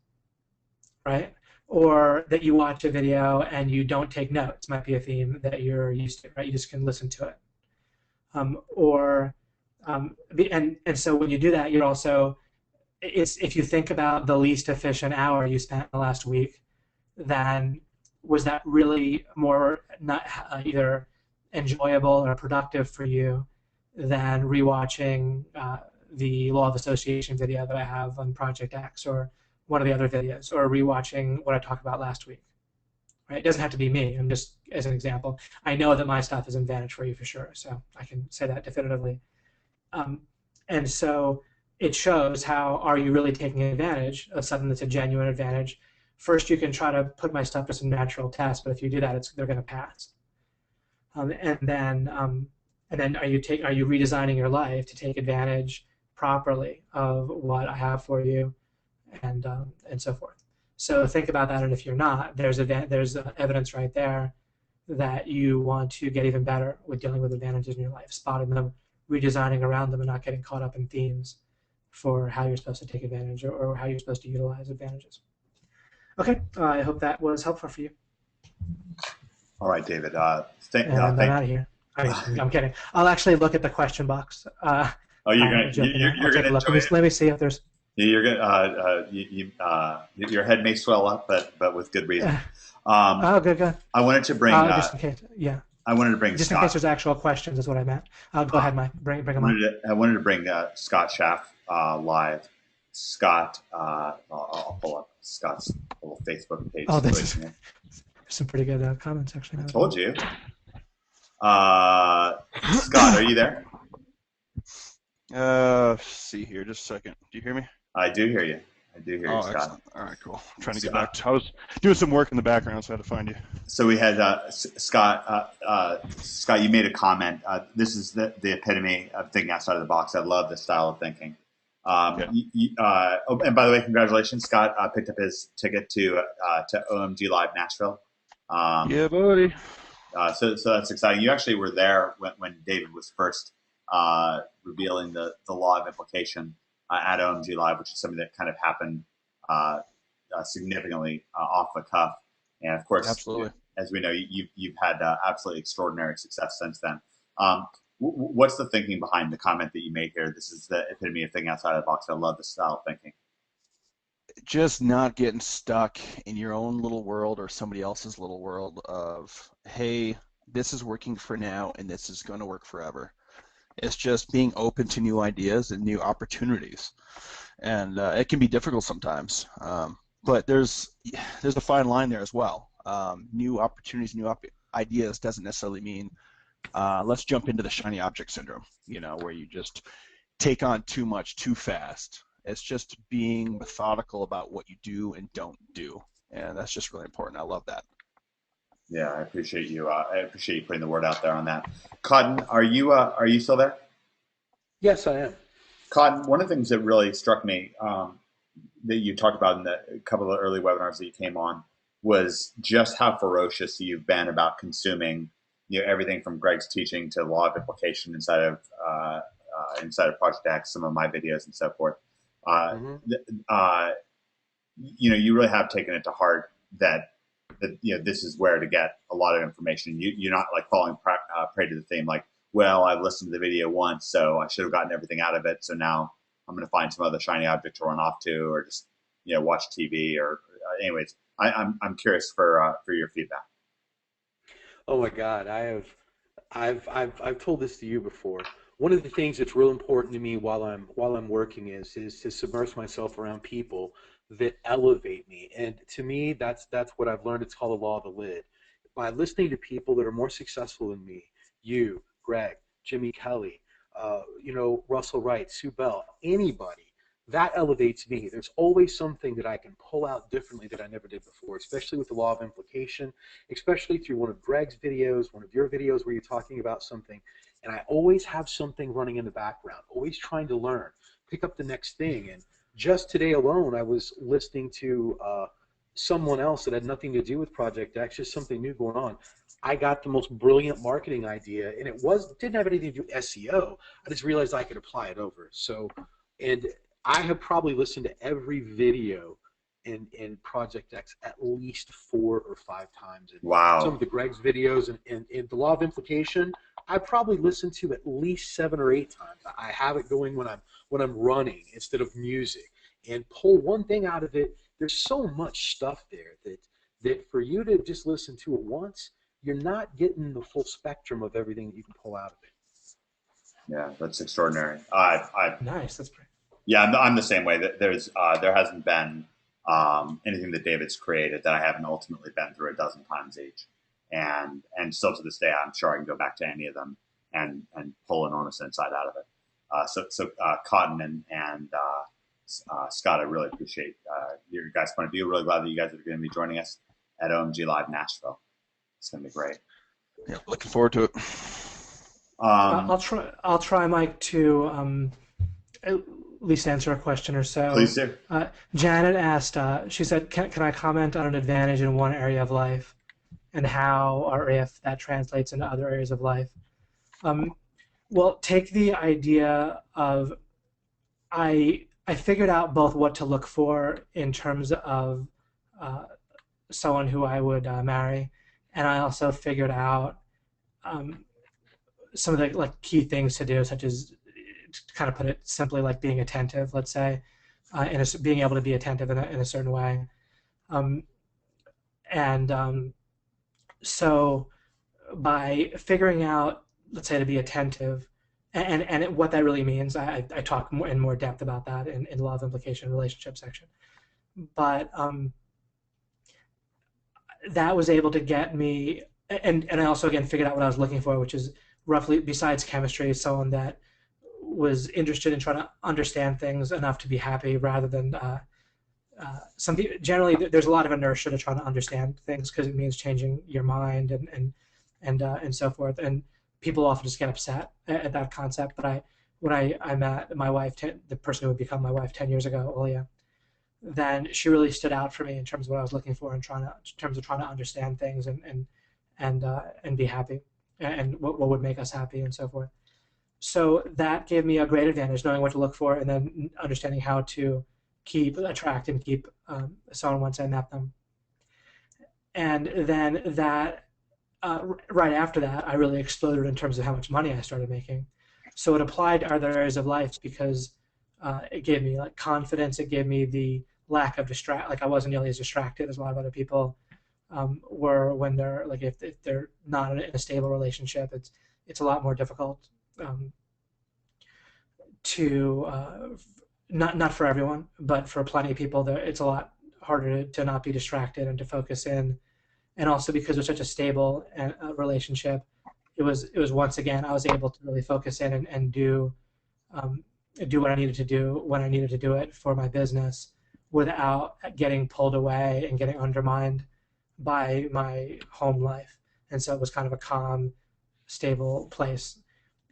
right? Or that you watch a video and you don't take notes might be a theme that you're used to, right? You just can listen to it. And so when you do that, you're also, if you think about the least efficient hour you spent in the last week, then was that really more not either enjoyable or productive for you than rewatching the Law of Association video that I have on Project X, or one of the other videos, or rewatching what I talked about last week? Right? It doesn't have to be me. I'm just, as an example, I know that my stuff is an advantage for you for sure, so I can say that definitively. And so it shows how are you really taking advantage of something that's a genuine advantage. First, you can try to put my stuff to some natural tests, but if you do that, they're going to pass. And then are you redesigning your life to take advantage properly of what I have for you, and so forth. So think about that, and if you're not, there's evidence right there that you want to get even better with dealing with advantages in your life, spotting them, redesigning around them, and not getting caught up in themes for how you're supposed to take advantage or how you're supposed to utilize advantages. Okay, I hope that was helpful for you. All right, David. I'm out of here. I'm kidding. I'll actually look at the question box. You're gonna enjoy it. Let me see if there's. You're gonna your head may swell up, but with good reason. Good. I wanted to bring just in case. Yeah. I wanted to bring just Scott. In case there's actual questions, is what I meant. Go ahead, Mike. Bring them on. I wanted to bring Scott Schaff live. Scott, I'll pull up Scott's little Facebook page. Oh, there's some pretty good comments actually. I told you. Scott, are you there? See here, just a second. Do you hear me? I do hear you. I do hear you, Oh, Scott. excellent. All right, cool. I'm trying to get Scott. back. I was doing some work in the background, so I had to find you. So we had Scott. Scott, you made a comment. This is the epitome of thinking outside of the box. I love this style of thinking. And by the way, congratulations, Scott picked up his ticket to OMG Live Nashville. Yeah, buddy. So that's exciting. You actually were there when David was first revealing the law of implication at OMG Live, which is something that kind of happened significantly off the cuff. And of course, absolutely, as we know, you've had absolutely extraordinary success since then. What's the thinking behind the comment that you made here? This is the epitome of thinking outside of the box. I love this style of thinking. Just not getting stuck in your own little world or somebody else's little world of, hey, this is working for now and this is going to work forever. It's just being open to new ideas and new opportunities. And it can be difficult sometimes, but there's a fine line there as well. New opportunities, new ideas doesn't necessarily mean let's jump into the shiny object syndrome, where you just take on too much too fast. It's just being methodical about what you do and don't do, and that's just really important. I love that. Yeah, I appreciate you. I appreciate you putting the word out there on that. Cotton, are you still there? Yes, I am. Cotton, one of the things that really struck me that you talked about in a couple of the early webinars that you came on was just how ferocious you've been about consuming, everything from Greg's teaching to law of implication inside of Project X, some of my videos and so forth. You really have taken it to heart that this is where to get a lot of information. You're not like falling prey to the theme like, well, I've listened to the video once, so I should have gotten everything out of it. So now I'm going to find some other shiny object to run off to, or just watch TV. Or anyways, I'm curious for your feedback. Oh my God, I've told this to you before. One of the things that's real important to me while I'm working is to submerge myself around people that elevate me. And to me, that's what I've learned. It's called the law of the lid. By listening to people that are more successful than me, you, Greg, Jimmy Kelly, Russell Wright, Sue Bell, anybody, that elevates me. There's always something that I can pull out differently that I never did before, especially with the law of implication, especially through one of Greg's videos, one of your videos where you're talking about something. And I always have something running in the background, always trying to learn, pick up the next thing. And just today alone, I was listening to someone else that had nothing to do with Project X, just something new going on. I got the most brilliant marketing idea, and it didn't have anything to do with SEO. I just realized I could apply it over. So, and I have probably listened to every video in Project X at least 4 or 5 times. And wow. Some of the Greg's videos and the law of implication, I probably listened to at least 7 or 8 times. I have it going when I'm running instead of music, and pull one thing out of it. There's so much stuff there that for you to just listen to it once, you're not getting the full spectrum of everything that you can pull out of it. Yeah, that's extraordinary. Nice, that's great. Yeah, I'm the same way. There hasn't been anything that David's created that I haven't ultimately been through a dozen times each, and still to this day, I'm sure I can go back to any of them and pull enormous insight out of it. So Cotton and Scott, I really appreciate your guys' point of view. Really glad that you guys are going to be joining us at OMG Live Nashville. It's going to be great. Yeah, looking forward to it. I'll try, Mike, to at least answer a question or so. Please do. Janet asked, she said, can I comment on an advantage in one area of life and how or if that translates into other areas of life? Well, take the idea of I figured out both what to look for in terms of someone who I would marry, and I also figured out some of the key things to do, such as, to kind of put it simply, like being attentive, let's say, being able to be attentive in a certain way. So by figuring out, let's say, to be attentive, and what that really means, I talk in more depth about that in the law of implication relationship section. But that was able to get me, and I also, again, figured out what I was looking for, which is roughly, besides chemistry, someone that was interested in trying to understand things enough to be happy rather than generally there's a lot of inertia to trying to understand things because it means changing your mind and so forth. And people often just get upset at that concept. But when I met my wife, the person who would become my wife 10 years ago, Olia, then she really stood out for me in terms of what I was looking for in terms of trying to understand things and be happy and what would make us happy and so forth. So that gave me a great advantage, knowing what to look for and then understanding how to attract and keep someone once I met them. And then right after that, I really exploded in terms of how much money I started making. So it applied to other areas of life because it gave me like confidence. It gave me the lack of like I wasn't nearly as distracted as a lot of other people were when they're like if they're not in a stable relationship. It's a lot more difficult to not for everyone, but for plenty of people, it's a lot harder to not be distracted and to focus in. And also because it was such a stable relationship, it was once again I was able to really focus in and do what I needed to do when I needed to do it for my business without getting pulled away and getting undermined by my home life. And so it was kind of a calm, stable place.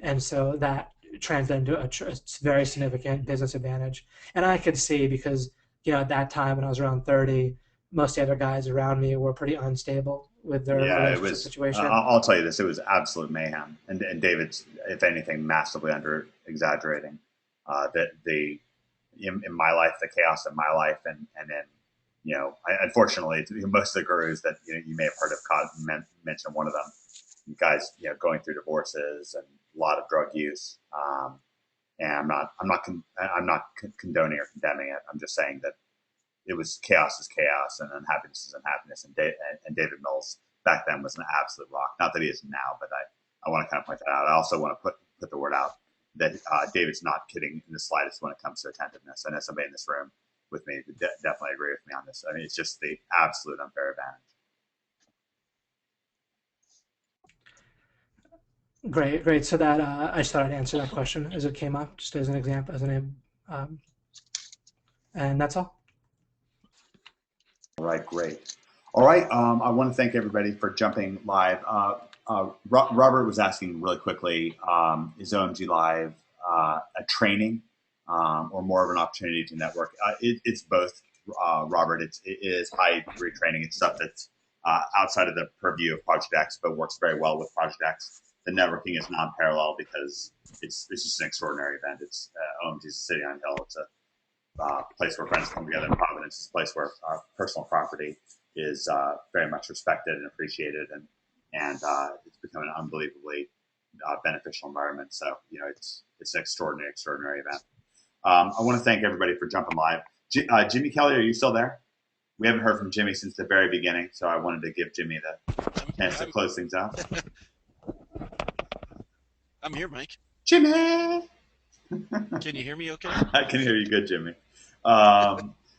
And so that translated into a very significant business advantage. And I could see because, at that time when I was around 30, most of the other guys around me were pretty unstable with their relationship situation. I'll tell you this, it was absolute mayhem. And David's, if anything, massively under exaggerating. In my life, the chaos in my life, and then, unfortunately, most of the gurus that you may have heard of mention one of them, you guys, going through divorces and a lot of drug use. And I'm not condoning or condemning it. I'm just saying that it was chaos is chaos and unhappiness is unhappiness. And David Mills back then was an absolute rock. Not that he is now, but I want to kind of point that out. I also want to put the word out that David's not kidding in the slightest when it comes to attentiveness. I know somebody in this room with me would definitely agree with me on this. I mean, it's just the absolute unfair advantage. Great. So that I just thought I'd answer that question as it came up, just as an example, and that's all. All right, great. All right, I want to thank everybody for jumping live. Robert was asking really quickly, is OMG Live a training or more of an opportunity to network? It's both, Robert. It is high degree training. It's stuff that's outside of the purview of Project X, but works very well with Project X. The networking is non-parallel because it's just an extraordinary event. It's OMG's a city on a hill. It's a place where friends come together in Providence. It's a place where personal property is very much respected and appreciated, and it's become an unbelievably beneficial environment. So it's an extraordinary event. I want to thank everybody for jumping live. Jimmy Kelly, are you still there? We haven't heard from Jimmy since the very beginning, so I wanted to give Jimmy the chance to close things out. I'm here, Mike. Jimmy! Can you hear me okay? I can hear you good, Jimmy.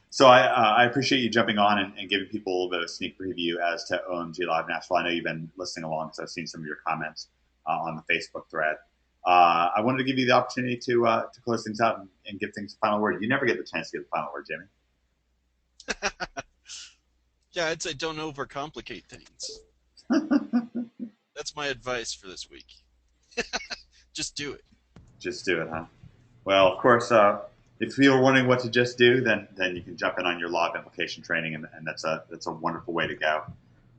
So I appreciate you jumping on and giving people a little bit of a sneak preview as to OMG Live Nashville. I know you've been listening along, so I've seen some of your comments on the Facebook thread. I wanted to give you the opportunity to close things out and give things a final word. You never get the chance to give the final word, Jimmy. Yeah, I'd say don't overcomplicate things. That's my advice for this week. Just do it. Just do it, huh? Well, of course, if you're wondering what to just do, then you can jump in on your law of implication training, and that's a wonderful way to go.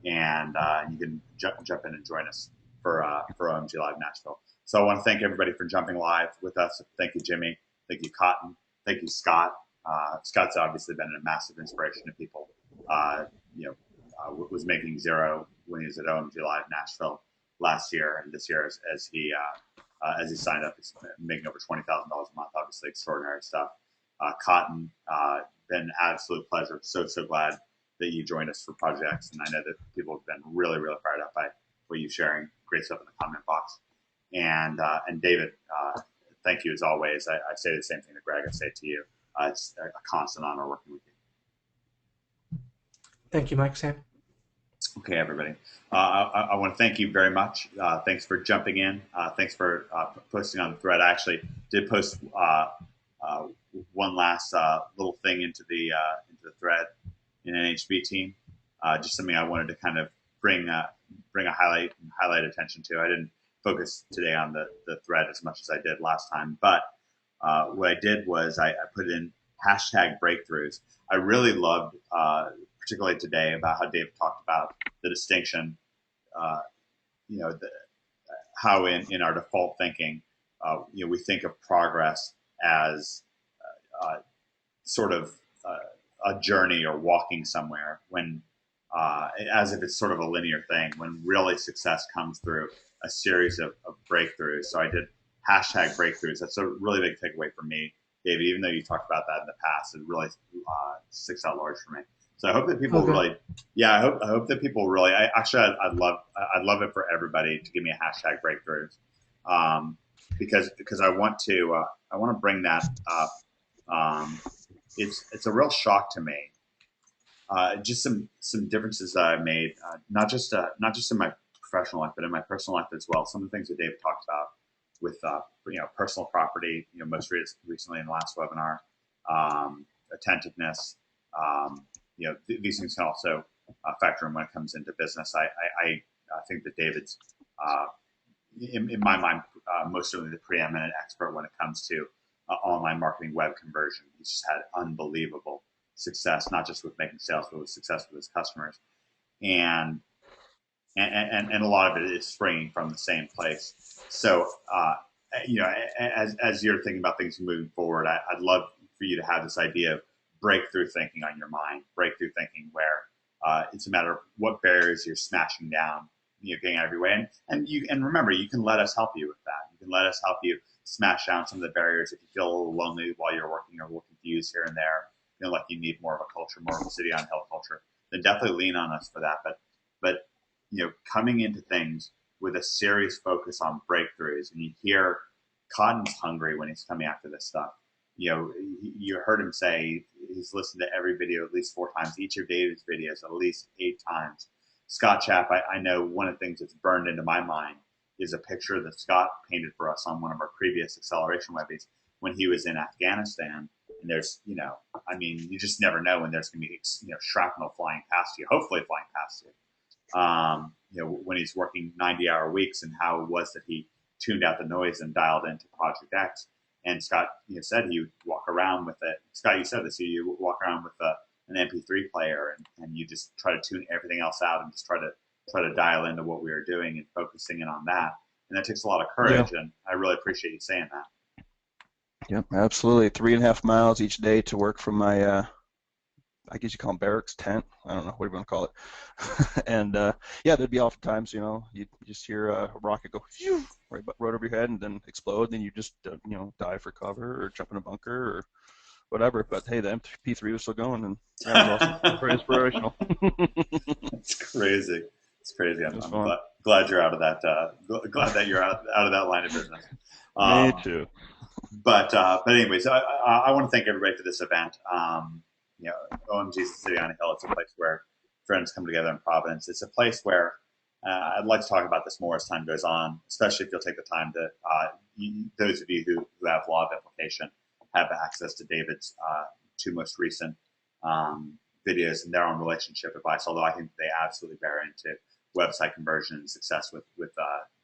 And you can jump in and join us for OMG Live Nashville. So I want to thank everybody for jumping live with us. Thank you, Jimmy. Thank you, Cotton. Thank you, Scott. Scott's obviously been a massive inspiration to people. Was making zero when he was at OMG Live Nashville last year, and this year as he signed up, he's making over $20,000 a month. Obviously, extraordinary stuff. Cotton, been an absolute pleasure. So glad that you joined us for Project X, and I know that people have been really fired up by what you're sharing. Great stuff in the comment box. And David, thank you as always. I say the same thing to Greg. I say it to you. It's a constant honor working with you. Thank you, Mike. Sam. Okay, everybody. I want to thank you very much. Thanks for jumping in. Thanks for posting on the thread. I actually did post one last little thing into the thread in NHB team. Just something I wanted to kind of bring a highlight attention to. I didn't focus today on the thread as much as I did last time, but what I did was I put in hashtag breakthroughs. I really loved, particularly today, about how Dave talked about the distinction, how in our default thinking, we think of progress as sort of a journey or walking somewhere, when as if it's sort of a linear thing, when really success comes through a series of breakthroughs. So I did hashtag breakthroughs. That's a really big takeaway for me, David. Even though you talked about that in the past, it really sticks out large for me. So I hope that people really, I hope that people really. I'd love it for everybody to give me a hashtag breakthroughs, because I want to bring that up. It's a real shock to me. Just some differences that I've made, not just in my professional life, but in my personal life as well. Some of the things that David talked about with personal property, most recently in the last webinar, attentiveness. These things can also factor in when it comes into business. I think that David's, in my mind, most certainly the preeminent expert when it comes to online marketing, web conversion. He's just had unbelievable success, not just with making sales, but with success with his customers. And a lot of it is springing from the same place. So, as you're thinking about things moving forward, I'd love for you to have this idea of breakthrough thinking on your mind, breakthrough thinking where it's a matter of what barriers you're smashing down, getting out of your way. And remember, you can let us help you with that. You can let us help you smash down some of the barriers if you feel a little lonely while you're working or a little confused here and there, like you need more of a culture, more of a city on hill culture, then definitely lean on us for that. But coming into things with a serious focus on breakthroughs, and you hear Cotton's hungry when he's coming after this stuff. You heard him say he's listened to every video at least 4 times, each of David's videos at least 8 times. Scott Chapp, I know one of the things that's burned into my mind is a picture that Scott painted for us on one of our previous acceleration webbies when he was in Afghanistan. And there's, you just never know when there's going to be, shrapnel flying past you, hopefully flying past you. When he's working 90-hour weeks, and how it was that he tuned out the noise and dialed into Project X. And Scott, said he would walk around with it. Scott, you said this. You walk around with an MP3 player, and you just try to tune everything else out and just try to dial into what we were doing and focusing in on that. And that takes a lot of courage, and I really appreciate you saying that. Yep, absolutely. 3.5 miles each day to work from my, I guess you call them barracks, tent. I don't know, what do you want to call it? And there'd be oftentimes, you just hear a rocket go phew, right over your head and then explode. Then you just, dive for cover or jump in a bunker or whatever. But hey, the MP3 was still going, and that was awesome. Very inspirational. It's crazy. It's crazy. I'm glad you're out of that. Glad that you're out of that line of business. Me too. But anyways, I want to thank everybody for this event. OMG is the city on a hill. It's a place where friends come together in Providence. It's a place where I'd like to talk about this more as time goes on, especially if you'll take the time to, those of you who have law of implication have access to David's 2 most recent videos and their own relationship advice, although I think they absolutely bear into website conversion and success with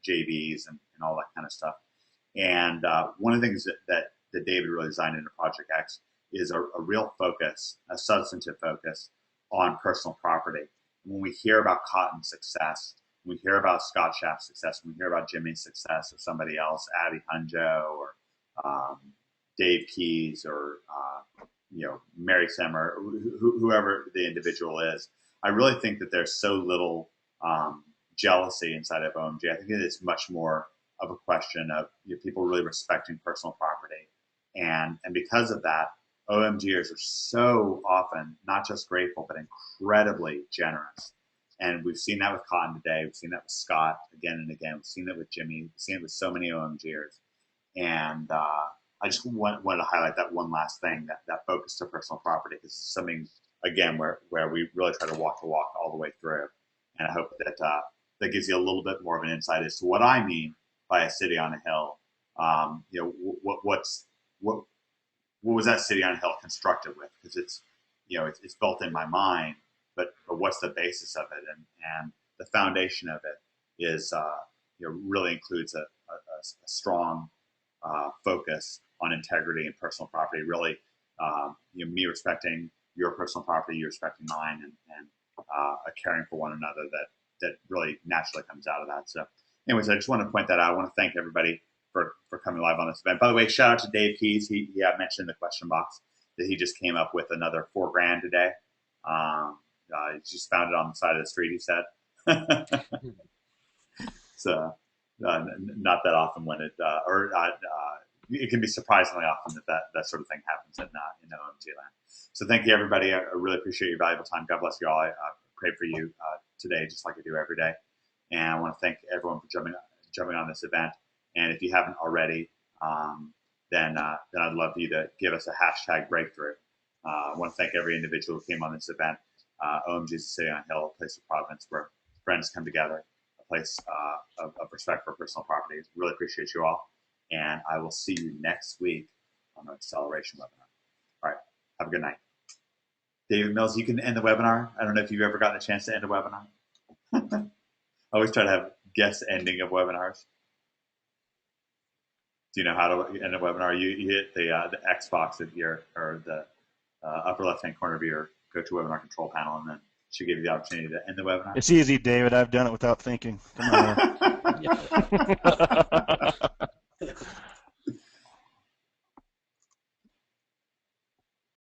JVs and all that kind of stuff. And one of the things that David really designed into Project X is a real focus, a substantive focus on personal property. When we hear about Cotton's success, when we hear about Scott Schaff's success, when we hear about Jimmy's success or somebody else, Abby Hunjo or Dave Keys or Mary Semmer, whoever the individual is, I really think that there's so little jealousy inside of OMG. I think it is much more of a question of people really respecting personal property. And because of that, OMGers are so often not just grateful, but incredibly generous. And we've seen that with Cotton today. We've seen that with Scott again and again. We've seen that with Jimmy. We've seen it with so many OMGers. And I just wanted to highlight that one last thing, that focus to personal property, because it's something, again, where we really try to walk the walk all the way through. And I hope that that gives you a little bit more of an insight as to what I mean by a city on a hill what was that city on a hill constructed with? Because it's built in my mind, but what's the basis of it? And the foundation of it is really includes a strong focus on integrity and personal property. Really, me respecting your personal property, you respecting mine, and a caring for one another that really naturally comes out of that. So, anyways, I just want to point that out. I want to thank everybody for coming live on this event. By the way, shout out to Dave Keys. He mentioned in the question box that he just came up with another $4,000 today. He just found it on the side of the street, he said. So not that often when it can be surprisingly often that sort of thing happens in OMG land. So thank you, everybody. I really appreciate your valuable time. God bless you all. I pray for you today, just like I do every day. And I want to thank everyone for jumping on this event. And if you haven't already, then I'd love you to give us a hashtag breakthrough. I want to thank every individual who came on this event. OMG is a city on a hill, a place of providence where friends come together, a place of respect for personal property. Really appreciate you all. And I will see you next week on our acceleration webinar. All right. Have a good night. David Mills, you can end the webinar. I don't know if you've ever gotten a chance to end a webinar. I always try to have guest ending of webinars. Do you know how to end a webinar? You hit the X box of or the upper left-hand corner of your GoToWebinar control panel, and then she'll give you the opportunity to end the webinar. It's easy, David. I've done it without thinking. Come on.